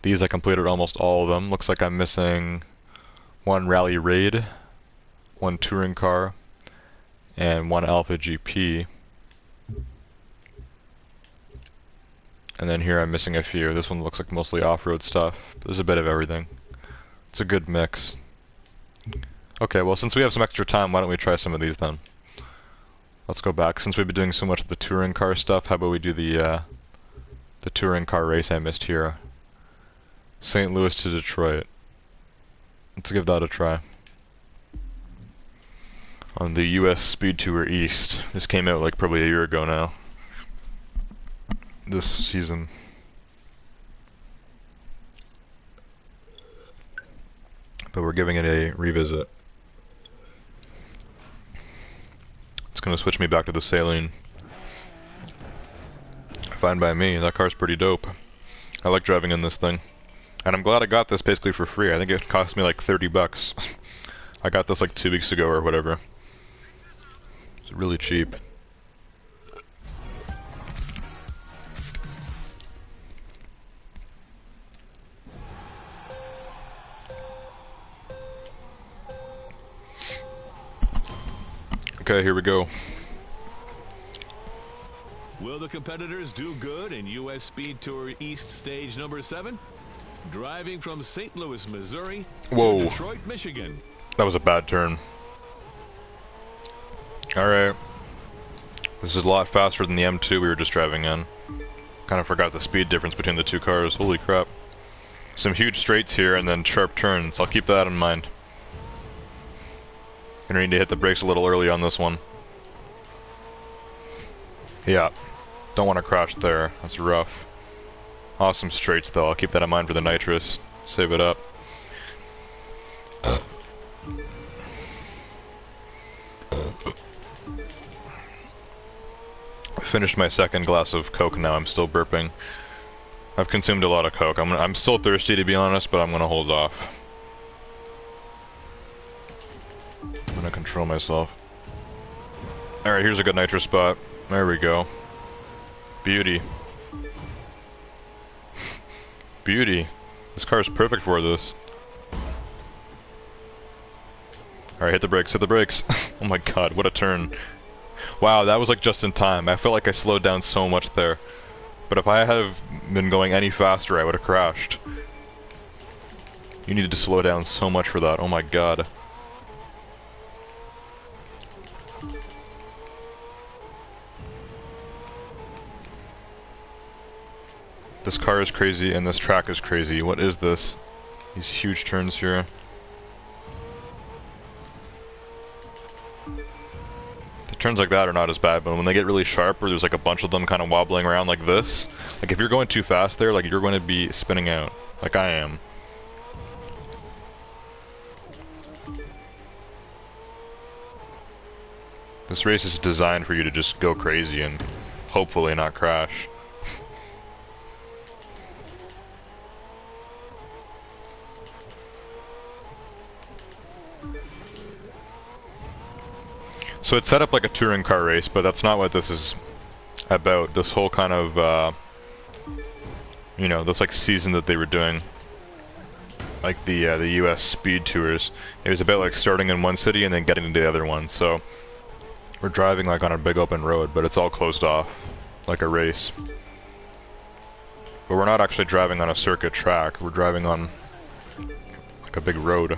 These I completed almost all of them. Looks like I'm missing 1 rally raid, 1 touring car, and 1 Alpha GP. And then here I'm missing a few. This one looks like mostly off-road stuff. There's a bit of everything. It's a good mix. Okay, well since we have some extra time, why don't we try some of these then? Let's go back. Since we've been doing so much of the touring car stuff, how about we do the the touring car race I missed here. St. Louis to Detroit. Let's give that a try. On the US Speed Tour East. This came out like probably a year ago now. This season. But we're giving it a revisit. It's gonna switch me back to the saline. Fine by me, that car's pretty dope. I like driving in this thing. And I'm glad I got this basically for free. I think it cost me like 30 bucks. I got this like 2 weeks ago or whatever. It's really cheap. Okay, here we go. Will the competitors do good in US Speed Tour East Stage number 7? Driving from St. Louis, Missouri to Detroit, Michigan. That was a bad turn. Alright. This is a lot faster than the M2 we were just driving in. Kind of forgot the speed difference between the two cars. Holy crap. Some huge straights here and then sharp turns. I'll keep that in mind. Gonna need to hit the brakes a little early on this one. Yeah. Don't want to crash there. That's rough. Awesome straights though. I'll keep that in mind for the nitrous. Save it up. I finished my second glass of Coke now. I'm still burping. I've consumed a lot of Coke. I'm still thirsty to be honest, but I'm gonna hold off. I'm gonna control myself. Alright, here's a good nitro spot. There we go. Beauty. Beauty. This car is perfect for this. Alright, hit the brakes, hit the brakes. Oh my god, what a turn. Wow, that was like just in time. I felt like I slowed down so much there. But if I had been going any faster, I would have crashed. You needed to slow down so much for that. Oh my god. This car is crazy and this track is crazy. What is this? These huge turns here. The turns like that are not as bad, but when they get really sharp where there's like a bunch of them kind of wobbling around like this, like if you're going too fast there, like you're going to be spinning out, like I am. This race is designed for you to just go crazy and hopefully not crash. So it's set up like a touring car race, but that's not what this is about. This whole kind of, you know, this like season that they were doing, like the US speed tours. It was about like starting in one city and then getting into the other one. So we're driving like on a big open road, but it's all closed off, like a race. But we're not actually driving on a circuit track. We're driving on like a big road.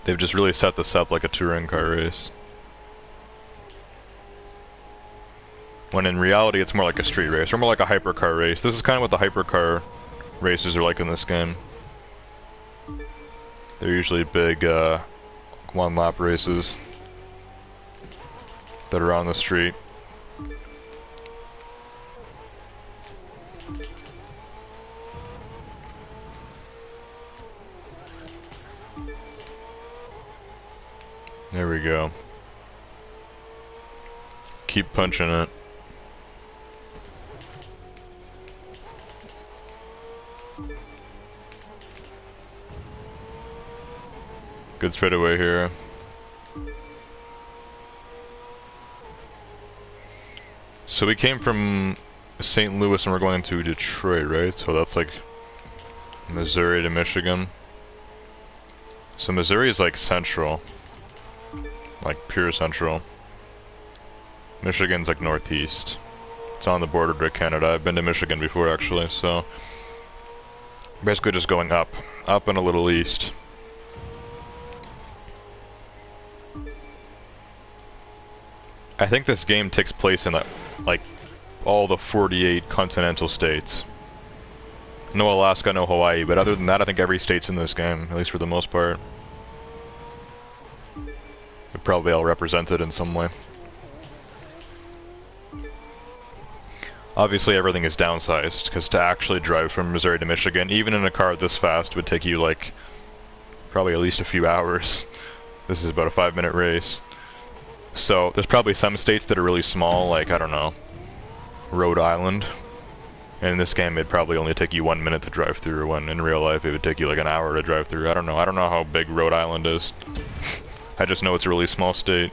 They've just really set this up like a touring car race. When in reality it's more like a street race, or more like a hypercar race. This is kind of what the hypercar races are like in this game. They're usually big one-lap races that are on the street. There we go. Keep punching it. Good straightaway here. So we came from St. Louis and we're going to Detroit, right? So that's like Missouri to Michigan. So Missouri is like central. Like pure central. Michigan's like northeast. It's on the border to Canada. I've been to Michigan before actually, so basically just going up and a little east. I think this game takes place in like all the 48 continental states. No Alaska, no Hawaii, but other than that, I think every state's in this game, at least for the most part. They're probably all represented in some way. Obviously everything is downsized, because to actually drive from Missouri to Michigan, even in a car this fast, would take you like, probably at least a few hours. This is about a 5-minute race. So, there's probably some states that are really small, like, I don't know, Rhode Island. And in this game it'd probably only take you 1 minute to drive through, when in real life it would take you like an hour to drive through. I don't know how big Rhode Island is. I just know it's a really small state.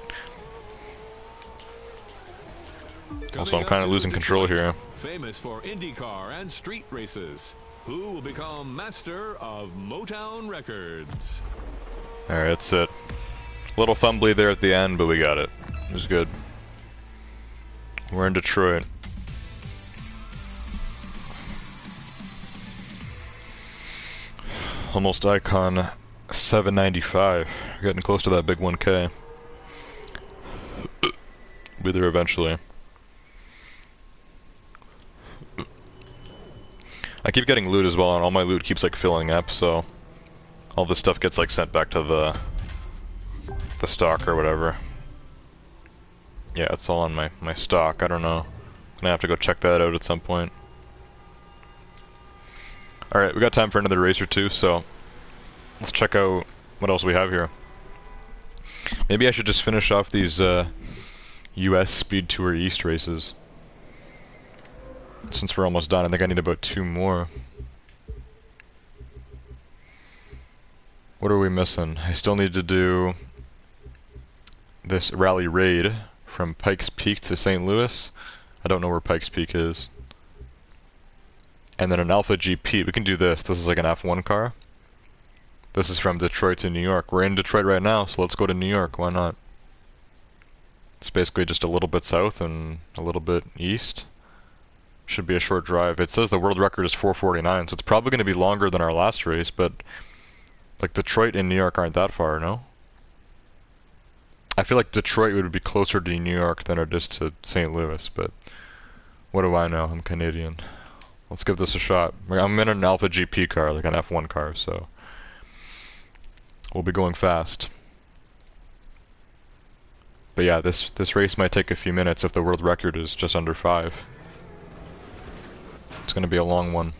Also, I'm kind of losing control here. Famous for IndyCar and street races. Who will become master of Motown Records? Alright, that's it. A little fumbly there at the end, but we got it. It was good. We're in Detroit. Almost Icon 795. We're getting close to that big 1K. Be there eventually. I keep getting loot as well, and all my loot keeps like filling up, so all this stuff gets like sent back to the stock or whatever. Yeah, it's all on my stock. I don't know. I'm gonna have to go check that out at some point. Alright, we got time for another race or two, so let's check out what else we have here. Maybe I should just finish off these US Speed Tour East races. Since we're almost done, I think I need about 2 more. What are we missing? I still need to do this rally raid from Pikes Peak to St. Louis. I don't know where Pikes Peak is. And then an Alpha GP. We can do this. This is like an F1 car. This is from Detroit to New York. We're in Detroit right now, so let's go to New York. Why not? It's basically just a little bit south and a little bit east. Should be a short drive. It says the world record is 4:49, so it's probably going to be longer than our last race, but like Detroit and New York aren't that far, no? I feel like Detroit would be closer to New York than it is to St. Louis, but what do I know? I'm Canadian. Let's give this a shot. I'm in an Alpha GP car, like an F1 car, so we'll be going fast. But yeah, this race might take a few minutes if the world record is just under 5. It's gonna be a long one.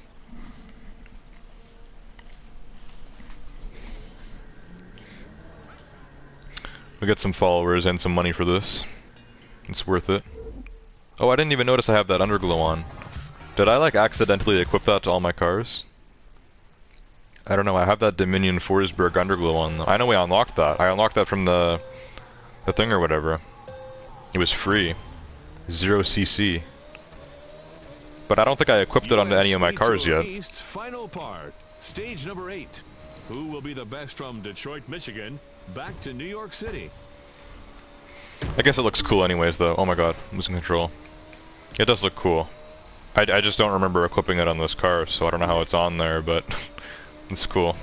We get some followers and some money for this. It's worth it. Oh, I didn't even notice I have that underglow on. Did I like accidentally equip that to all my cars? I don't know, I have that Dominion Forsberg underglow on. I know I unlocked that. I unlocked that from the thing or whatever. It was free. 0cc. But I don't think I equipped it onto any of my cars yet. East's final part, stage number 8. Who will be the best from Detroit, Michigan, back to New York City? I guess it looks cool anyways, though. Oh my god, I'm losing control. It does look cool. I just don't remember equipping it on this car, so I don't know how it's on there, but it's cool.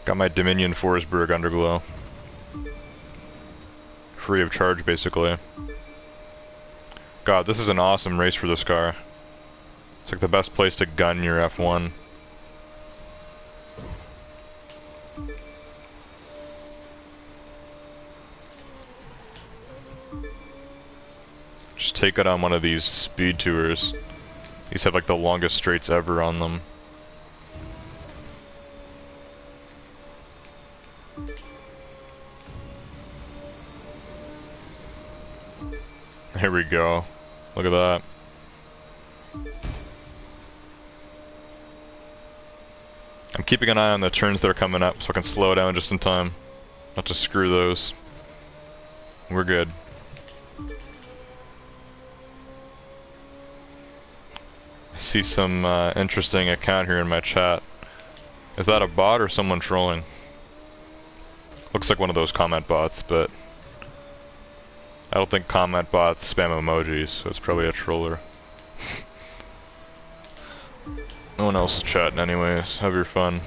Got my Dominion Forsberg underglow. Free of charge, basically. God, this is an awesome race for this car. It's like the best place to gun your F1. Just take it on one of these speed tours. These have like the longest straights ever on them. Here we go. Look at that. I'm keeping an eye on the turns that are coming up so I can slow down just in time. Not to screw those. We're good. I see some interesting account here in my chat. Is that a bot or someone trolling? Looks like one of those comment bots, but I don't think comment bots spam emojis, so it's probably a troller. No one else is chatting anyways. Have your fun.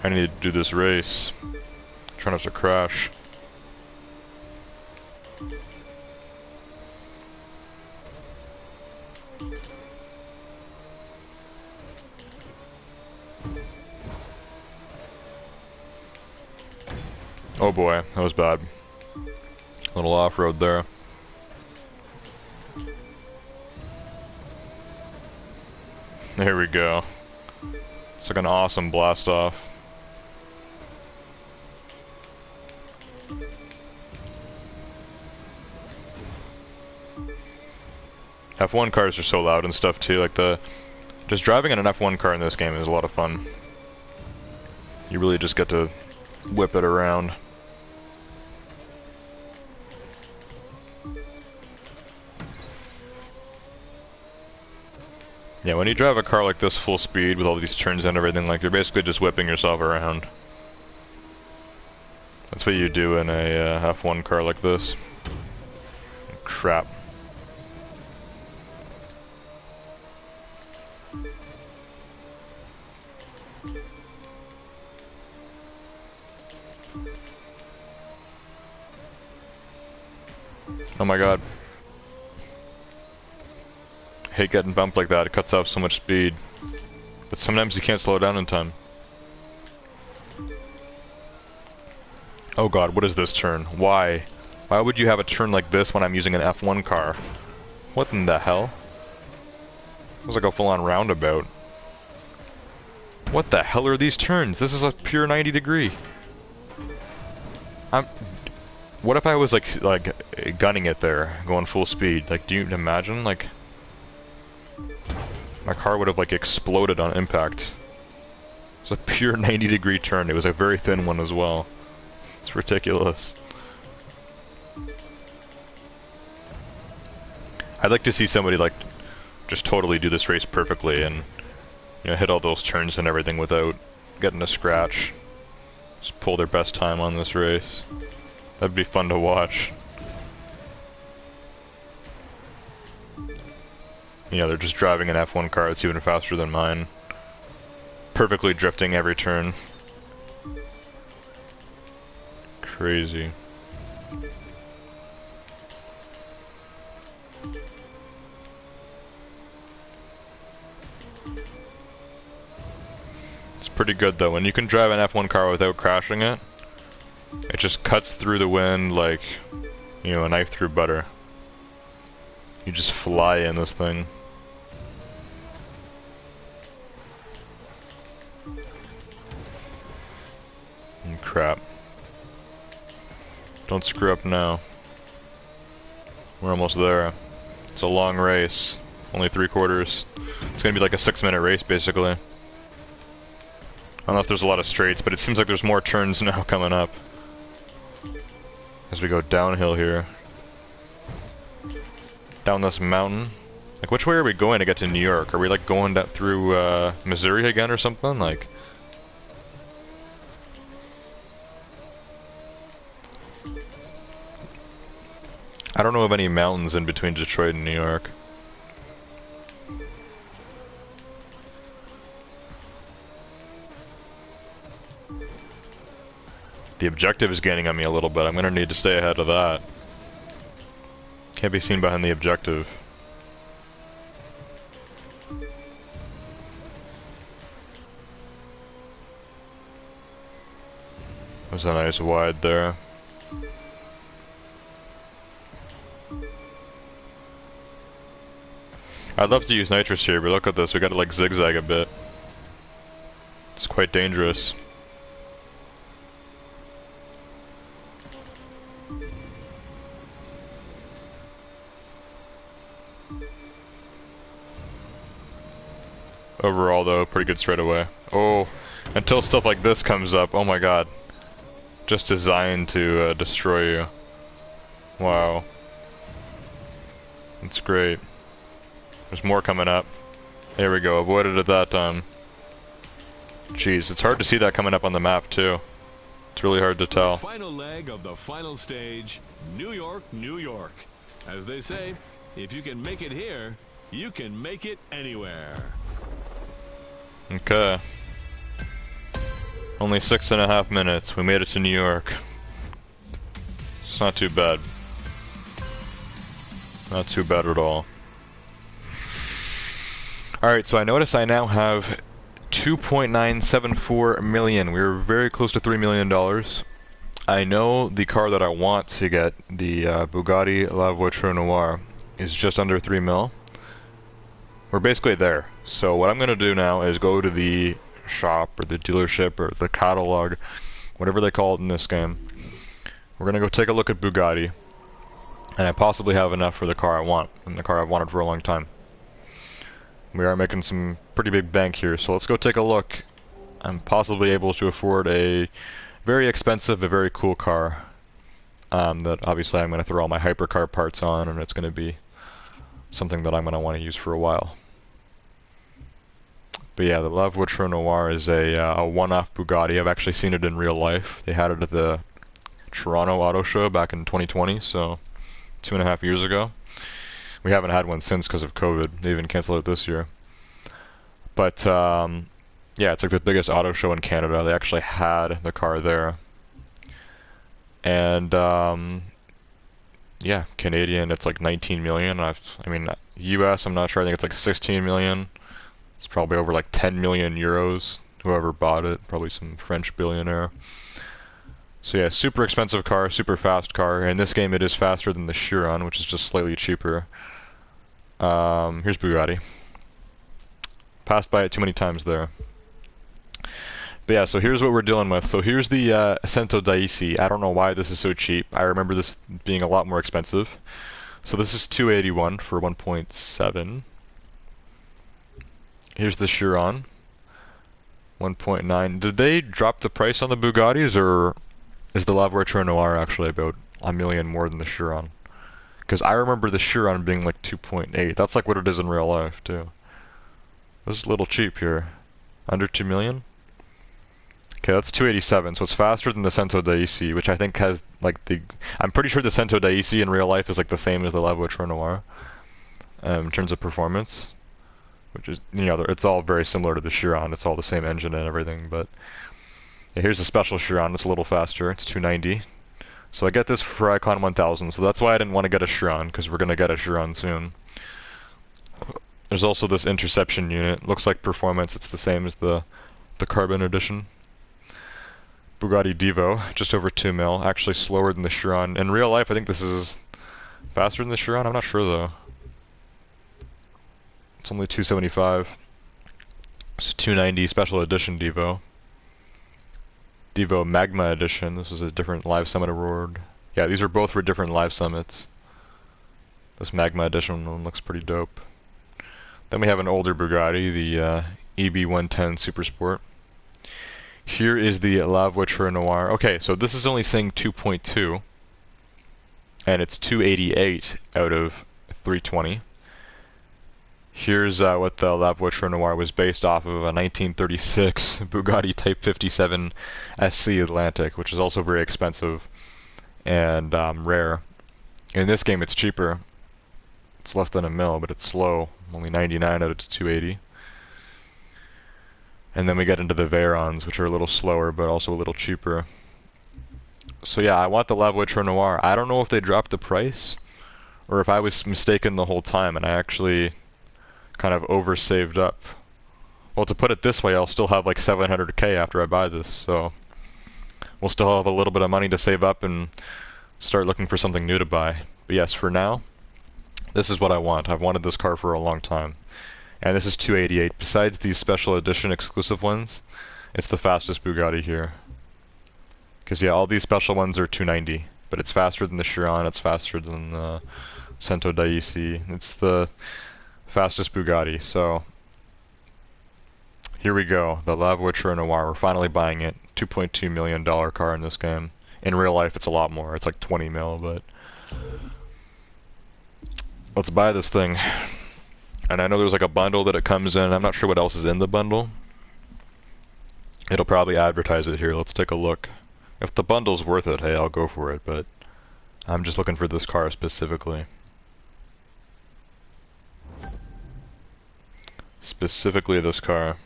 I need to do this race. Try not to crash. Oh boy, that was bad. Little off-road there. There we go. It's like an awesome blast off. F1 cars are so loud and stuff too, like just driving in an F1 car in this game is a lot of fun. You really just get to whip it around. Yeah, when you drive a car like this full speed with all these turns and everything, like you're basically just whipping yourself around. That's what you do in a F1 car like this. Crap. Oh my god. Hate getting bumped like that, it cuts off so much speed. But sometimes you can't slow down in time. Oh god, what is this turn? Why? Why would you have a turn like this when I'm using an F1 car? What in the hell? It was like a full-on roundabout. What the hell are these turns? This is a pure 90 degree. What if I was like gunning it there, going full speed? Like, do you imagine, like... My car would have like exploded on impact. It's a pure 90 degree turn. It was a very thin one as well. It's ridiculous. I'd like to see somebody like just totally do this race perfectly and, you know, hit all those turns and everything without getting a scratch. Just pull their best time on this race. That'd be fun to watch. You know, they're just driving an F1 car that's even faster than mine. Perfectly drifting every turn. Crazy. It's pretty good though. When you can drive an F1 car without crashing it, it just cuts through the wind like, you know, a knife through butter. You just fly in this thing. Crap. Don't screw up now. We're almost there. It's a long race. Only 3/4. It's gonna be like a 6-minute race, basically. Unless there's a lot of straights, but it seems like there's more turns now coming up. As we go downhill here. Down this mountain. Like, which way are we going to get to New York? Are we, like, going down through, Missouri again or something? Like... I don't know of any mountains in between Detroit and New York. The objective is gaining on me a little bit. I'm gonna need to stay ahead of that. Can't be seen behind the objective. There's a nice wide there. I'd love to use nitrous here, but look at this, we gotta like zigzag a bit. It's quite dangerous. Overall though, pretty good straightaway. Oh, until stuff like this comes up, oh my god. Just designed to destroy you. Wow. That's great. There's more coming up. There we go, avoided it that time. Jeez, it's hard to see that coming up on the map too. It's really hard to tell. Final leg of the final stage, New York, New York. As they say, if you can make it here, you can make it anywhere. Okay. Only 6.5 minutes. We made it to New York. It's not too bad. Not too bad at all. Alright, so I notice I now have 2.974 million. We're very close to $3 million. I know the car that I want to get, the Bugatti La Voiture Noire, is just under 3 mil. We're basically there. So what I'm going to do now is go to the shop or the dealership or the catalog, whatever they call it in this game. We're going to go take a look at Bugatti, and I possibly have enough for the car I want, and the car I've wanted for a long time. We are making some pretty big bank here, so let's go take a look. I'm possibly able to afford a very expensive, a very cool car that obviously I'm going to throw all my hypercar parts on, and it's going to be something that I'm going to want to use for a while. But yeah, the La Voiture Noire is a one-off Bugatti. I've actually seen it in real life. They had it at the Toronto Auto Show back in 2020, so 2.5 years ago. We haven't had one since because of COVID. They even canceled it this year. But yeah, it's like the biggest auto show in Canada. They actually had the car there. And yeah, Canadian, it's like 19 million. I mean, US, I'm not sure. I think it's like 16 million. It's probably over like 10 million euros. Whoever bought it, probably some French billionaire. So yeah, super expensive car, super fast car. In this game, it is faster than the Chiron, which is just slightly cheaper. Here's Bugatti. Passed by it too many times there. But yeah, so here's what we're dealing with. So here's the Cento Daisy. I don't know why this is so cheap. I remember this being a lot more expensive. So this is 281 for 1.7. Here's the Chiron. 1.9. Did they drop the price on the Bugattis, or is the La Voiture Noire actually about $1 million more than the Chiron? Because I remember the Chiron being like 2.8. That's like what it is in real life, too. This is a little cheap here. Under 2 million? Okay, that's 287, so it's faster than the Cento Daisy, which I think has like the... I'm pretty sure the Cento Daisy in real life is like the same as the La Voiture Noire in terms of performance. Which is, you know, it's all very similar to the Chiron. It's all the same engine and everything, but... Yeah, here's a special Chiron. It's a little faster. It's 290. So I get this for Icon 1000, so that's why I didn't want to get a Chiron, because we're going to get a Chiron soon. There's also this interception unit. Looks like performance, it's the same as the Carbon edition. Bugatti Divo, just over 2 mil, actually slower than the Chiron. In real life, I think this is faster than the Chiron. I'm not sure though. It's only 275. It's 290 special edition Divo. Divo Magma edition. This was a different Live Summit award. Yeah, these are both for different Live Summits. This Magma edition one looks pretty dope. Then we have an older Bugatti, the EB110 Super Sport. Here is the La Voiture Noire. Okay, so this is only saying 2.2, and it's 288 out of 320. Here's what the La Voiture Noire was based off of, a 1936 Bugatti Type 57 SC Atlantic, which is also very expensive and rare. In this game, it's cheaper. It's less than $1 mil, but it's slow. Only 99 out of 280. And then we get into the Veyrons, which are a little slower, but also a little cheaper. So yeah, I want the La Voiture Noire. I don't know if they dropped the price, or if I was mistaken the whole time, and I actually kind of over-saved up. Well, to put it this way, I'll still have like 700k after I buy this, so we'll still have a little bit of money to save up and start looking for something new to buy. But yes, for now, this is what I want. I've wanted this car for a long time. And this is 288. Besides these special edition exclusive ones, it's the fastest Bugatti here. Because yeah, all these special ones are 290, but it's faster than the Chiron, it's faster than the Cento Daisy. It's the fastest Bugatti, so here we go. The La Voiture Noire, we're finally buying it. $2.2 million car in this game. In real life, it's a lot more. It's like 20 mil, but let's buy this thing. And I know there's like a bundle that it comes in. I'm not sure what else is in the bundle. It'll probably advertise it here. Let's take a look. If the bundle's worth it, hey, I'll go for it, but I'm just looking for this car specifically. Specifically this car.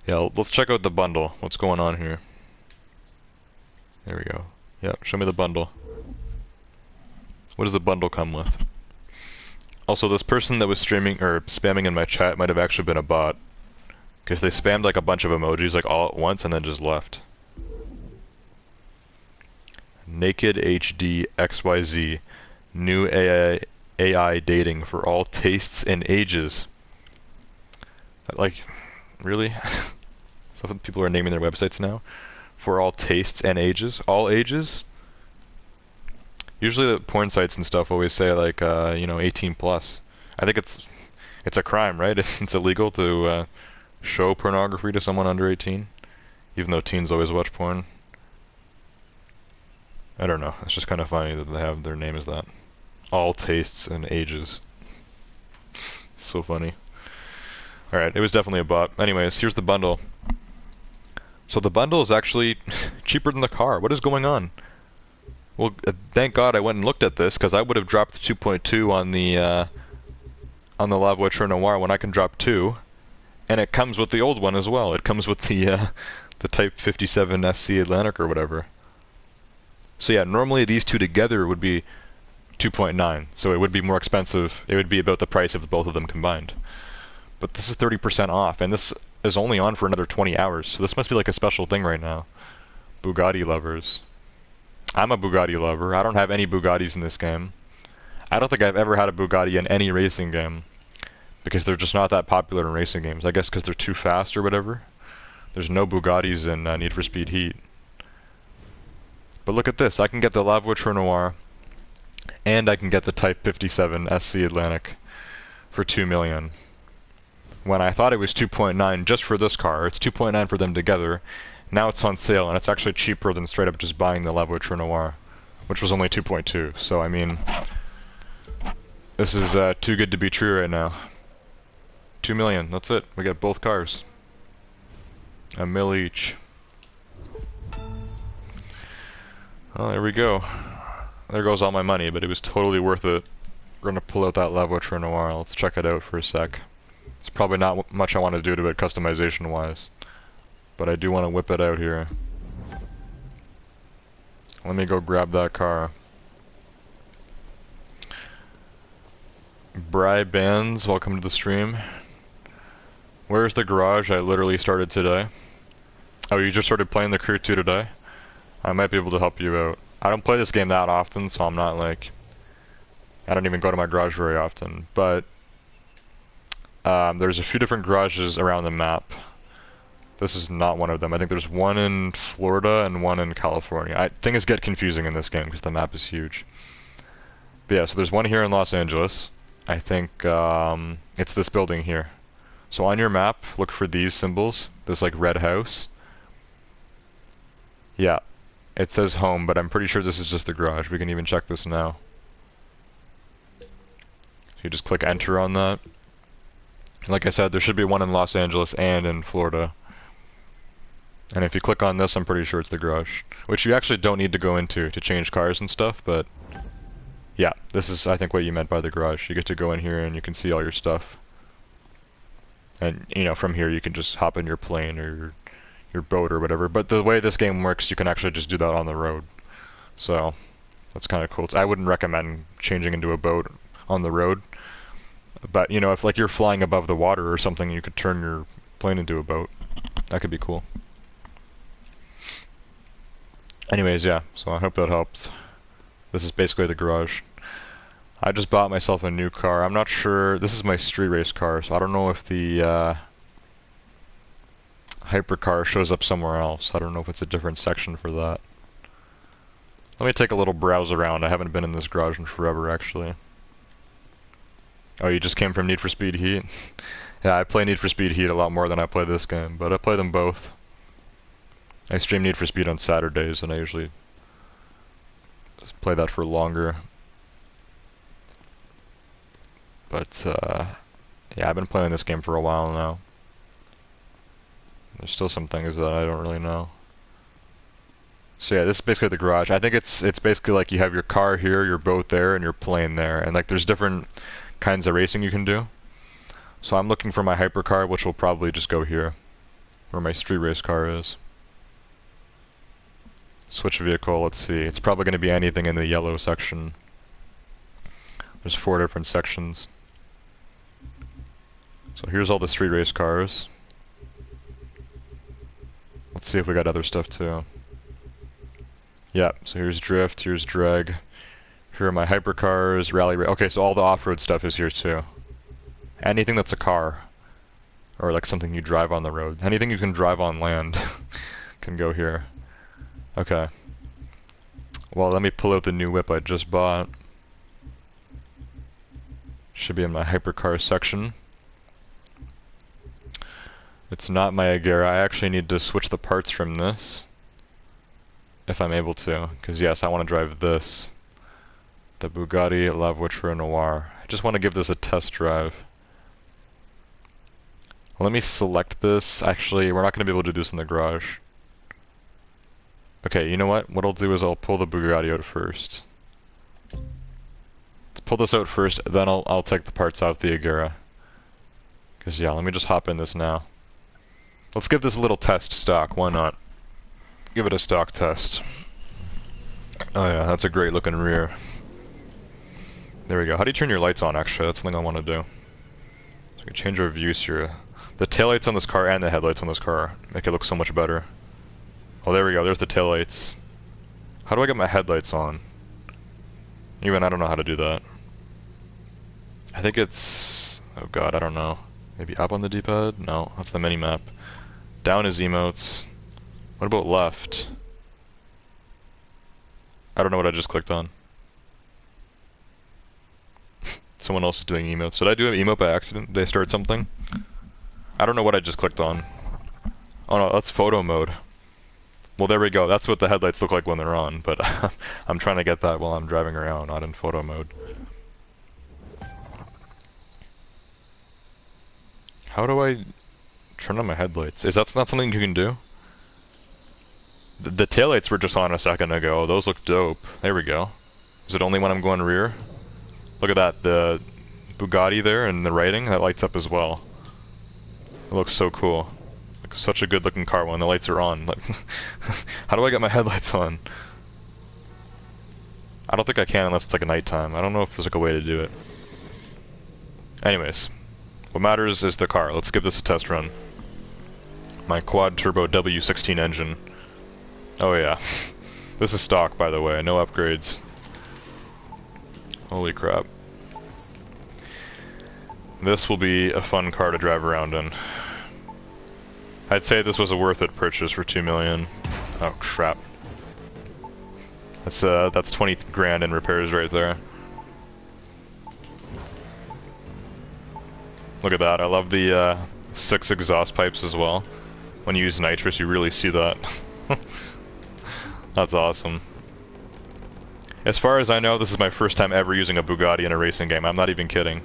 Yeah, let's check out the bundle. What's going on here? There we go. Yep, show me the bundle. What does the bundle come with? Also, this person that was streaming or spamming in my chat might have actually been a bot. Because they spammed like a bunch of emojis like all at once and then just left. Naked HD XYZ. New AI dating for all tastes and ages. Like, really? Some people are naming their websites now. For all tastes and ages. All ages? Usually the porn sites and stuff always say like, 18 plus. I think it's a crime, right? It's illegal to show pornography to someone under 18, even though teens always watch porn. I don't know. It's just kind of funny that they have their name as that. All tastes and ages. It's so funny. Alright, it was definitely a bot. Anyways, here's the bundle. So the bundle is actually cheaper than the car. What is going on? Well, thank God I went and looked at this, because I would have dropped 2.2 on the La Voiture Noire when I can drop 2. And it comes with the old one as well. It comes with the Type 57 SC Atlantic or whatever. So yeah, normally these two together would be 2.9. So it would be more expensive. It would be about the price of both of them combined. But this is 30% off, and this is only on for another 20 hours. So this must be like a special thing right now. Bugatti lovers. I'm a Bugatti lover. I don't have any Bugattis in this game. I don't think I've ever had a Bugatti in any racing game. Because they're just not that popular in racing games. I guess because they're too fast or whatever. There's no Bugattis in Need for Speed Heat. But look at this. I can get the La Voiture Noire. And I can get the Type 57 SC Atlantic for 2 million. When I thought it was 2.9 just for this car. It's 2.9 for them together. Now it's on sale, and it's actually cheaper than straight up just buying the La Voiture Noire, which was only 2.2. So, I mean, this is too good to be true right now. 2 million, that's it. We got both cars. $1 mil each. Well, there we go. There goes all my money, but it was totally worth it. We're gonna pull out that La Voiture Noire. Let's check it out for a sec. It's probably not much I want to do to it customization-wise. But I do want to whip it out here. Let me go grab that car. Bry Bands, welcome to the stream. Where's the garage? I literally started today. Oh, you just started playing the Crew 2 today? I might be able to help you out. I don't play this game that often, so I'm not like... I don't even go to my garage very often, but... there's a few different garages around the map. This is not one of them. I think there's one in Florida and one in California. Things get confusing in this game because the map is huge. But yeah, so there's one here in Los Angeles. I think it's this building here. So on your map, look for these symbols. This like red house. Yeah, it says home, but I'm pretty sure this is just the garage. We can even check this now. So you just click enter on that. Like I said, there should be one in Los Angeles and in Florida. And if you click on this, I'm pretty sure it's the garage. Which you actually don't need to go into to change cars and stuff, but... yeah, this is, I think, what you meant by the garage. You get to go in here and you can see all your stuff. And, you know, from here you can just hop in your plane or your boat or whatever. But the way this game works, you can actually just do that on the road. So, that's kind of cool. I wouldn't recommend changing into a boat on the road. But, you know, if like you're flying above the water or something, you could turn your plane into a boat. That could be cool. Anyways, yeah, so I hope that helps. This is basically the garage. I just bought myself a new car. I'm not sure, this is my street race car, so I don't know if the hypercar shows up somewhere else. I don't know if it's a different section for that. Let me take a little browse around. I haven't been in this garage in forever, actually. Oh, you just came from Need for Speed Heat? Yeah, I play Need for Speed Heat a lot more than I play this game, but I play them both. I stream Need for Speed on Saturdays, and I usually just play that for longer. But, yeah, I've been playing this game for a while now. There's still some things that I don't really know. So yeah, this is basically the garage. I think it's basically like you have your car here, your boat there, and your plane there. And like there's different kinds of racing you can do. So I'm looking for my hypercar, which will probably just go here, where my street race car is. Switch vehicle, let's see. It's probably going to be anything in the yellow section. There's 4 different sections. So here's all the street race cars. Let's see if we got other stuff too. Yep, so here's drift, here's drag. Here are my hypercars, rally. Okay, so all the off-road stuff is here too. Anything that's a car, or like something you drive on the road. Anything you can drive on land can go here. Okay. Well, let me pull out the new whip I just bought. Should be in my hypercar section. It's not my Agera. I actually need to switch the parts from this. If I'm able to. Because yes, I want to drive this. The Bugatti La Voiture Noire. I just want to give this a test drive. Let me select this. Actually, we're not going to be able to do this in the garage. Okay, you know what? What I'll do is I'll pull the Bugatti out first. Let's pull this out first, then I'll take the parts out of the Agera. Because yeah, let me just hop in this now. Let's give this a little test stock, why not? Give it a stock test. Oh yeah, that's a great looking rear. There we go. How do you turn your lights on actually? That's something I want to do. So we can change our views here. The taillights on this car and the headlights on this car make it look so much better. Oh, there we go. There's the taillights. How do I get my headlights on? Even I don't know how to do that. I think it's... oh god, I don't know. Maybe up on the D-pad? No, that's the mini-map. Down is emotes. What about left? I don't know what I just clicked on. Someone else is doing emotes. Did I do an emote by accident? Did I start something? I don't know what I just clicked on. Oh no, that's photo mode. Well, there we go. That's what the headlights look like when they're on, but I'm trying to get that while I'm driving around, not in photo mode. How do I turn on my headlights? Is that not something you can do? The taillights were just on a second ago. Those look dope. There we go. Is it only when I'm going rear? Look at that. The Bugatti there and the writing, that lights up as well. It looks so cool. Like such a good looking car when the lights are on. Like, how do I get my headlights on? I don't think I can unless it's like a nighttime. I don't know if there's like a way to do it. Anyways, what matters is the car. Let's give this a test run. My quad turbo W16 engine. Oh yeah. This is stock, by the way. No upgrades. Holy crap. This will be a fun car to drive around in. I'd say this was a worth it purchase for 2 million. Oh crap. That's 20 grand in repairs right there. Look at that. I love the 6 exhaust pipes as well. When you use nitrous, you really see that. That's awesome. As far as I know, this is my first time ever using a Bugatti in a racing game. I'm not even kidding.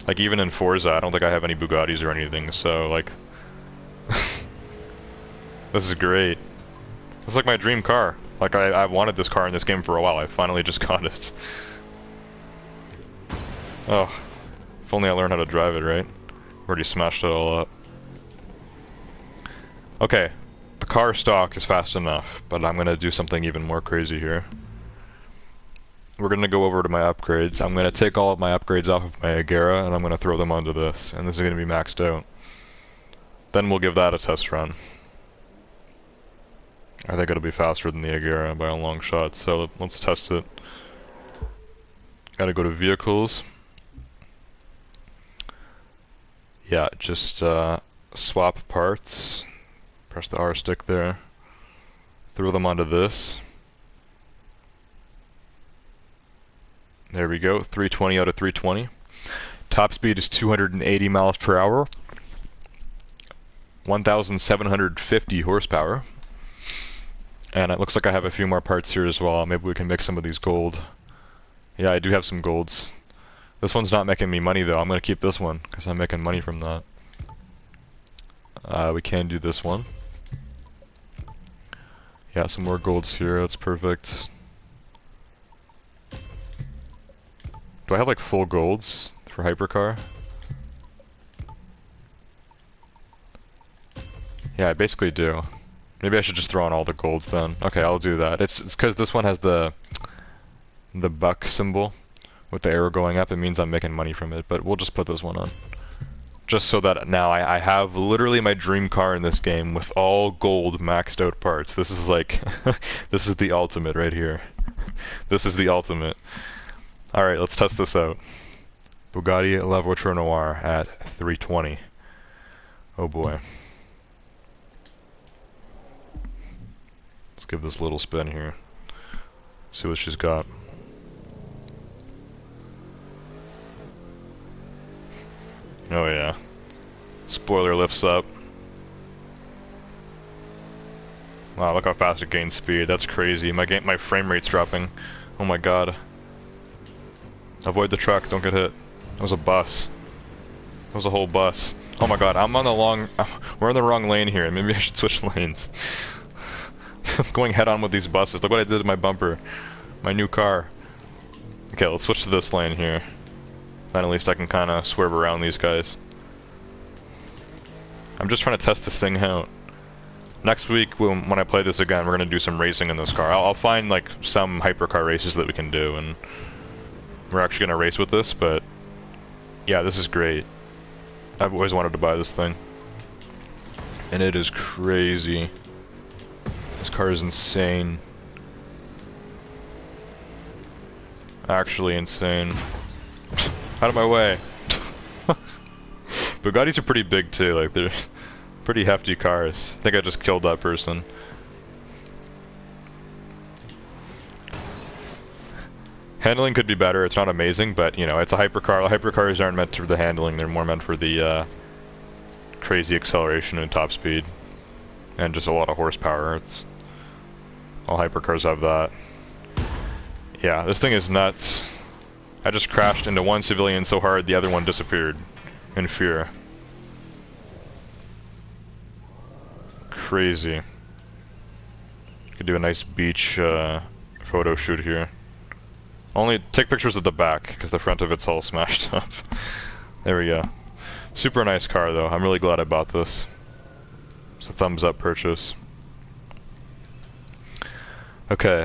Like, even in Forza, I don't think I have any Bugattis or anything, so, like... this is great. This is like my dream car. Like, I wanted this car in this game for a while. I finally just got it. Oh. If only I learned how to drive it, right? Already smashed it all up. Okay. The car stock is fast enough, but I'm gonna do something even more crazy here. We're gonna go over to my upgrades. I'm gonna take all of my upgrades off of my Agera, and I'm gonna throw them onto this, and this is gonna be maxed out. Then we'll give that a test run. I think it'll be faster than the Agera by a long shot, so let's test it. Gotta go to vehicles. Yeah, just swap parts. Press the R stick there. Throw them onto this. There we go, 320 out of 320. Top speed is 280 miles per hour. 1,750 horsepower. And it looks like I have a few more parts here as well. Maybe we can mix some of these gold. Yeah, I do have some golds. This one's not making me money though. I'm going to keep this one because I'm making money from that. We can do this one. Yeah, some more golds here. That's perfect. Do I have like full golds for hypercar? Yeah, I basically do. Maybe I should just throw on all the golds then. Okay, I'll do that. It's because this one has the buck symbol, with the arrow going up, it means I'm making money from it, but we'll just put this one on. Just so that now I have literally my dream car in this game with all gold maxed out parts. This is like, this is the ultimate right here. This is the ultimate. Alright, let's test this out. Bugatti La Voiture Noire at 320. Oh boy. Let's give this a little spin here. See what she's got. Oh yeah. Spoiler lifts up. Wow, look how fast it gains speed. That's crazy. My frame rate's dropping. Oh my god. Avoid the truck, don't get hit. That was a bus. That was a whole bus. Oh my god, we're in the wrong lane here. Maybe I should switch lanes. I'm going head on with these buses. Look what I did to my bumper. My new car. Okay, let's switch to this lane here. Then at least I can kind of swerve around these guys. I'm just trying to test this thing out. Next week, when I play this again, we're going to do some racing in this car. I'll find like some hypercar races that we can do, and we're actually going to race with this, but yeah, this is great. I've always wanted to buy this thing. And it is crazy. This car is insane. Actually insane. Out of my way. Bugattis are pretty big too, like they're pretty hefty cars. I think I just killed that person. Handling could be better, it's not amazing, but you know, it's a hypercar. Hypercars aren't meant for the handling, they're more meant for the crazy acceleration and top speed. And just a lot of horsepower. It's all hypercars have that. Yeah, this thing is nuts. I just crashed into one civilian so hard the other one disappeared in fear. Crazy. Could do a nice beach photo shoot here. Only take pictures of the back, because the front of it's all smashed up. There we go. Super nice car though, I'm really glad I bought this. It's a thumbs up purchase. Okay,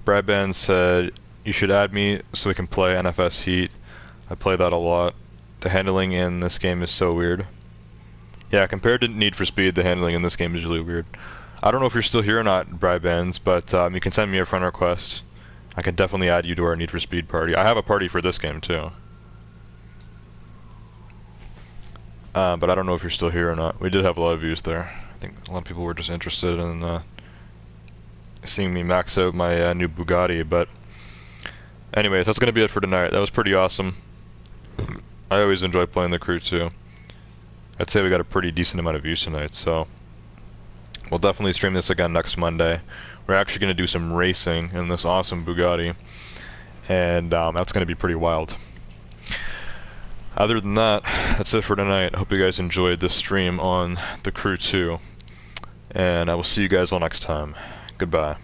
Brad Band said, you should add me so we can play NFS Heat. I play that a lot. The handling in this game is so weird. Yeah, compared to Need for Speed, the handling in this game is really weird. I don't know if you're still here or not, Brad Bands, but you can send me a friend request. I can definitely add you to our Need for Speed party. I have a party for this game too. But I don't know if you're still here or not. We did have a lot of views there. I think a lot of people were just interested in seeing me max out my new Bugatti, but anyways, that's going to be it for tonight. That was pretty awesome. I always enjoy playing the crew too. I'd say we got a pretty decent amount of views tonight, so we'll definitely stream this again next Monday. We're actually going to do some racing in this awesome Bugatti, and that's going to be pretty wild. Other than that, that's it for tonight. I hope you guys enjoyed this stream on the Crew 2, and I will see you guys all next time. Goodbye.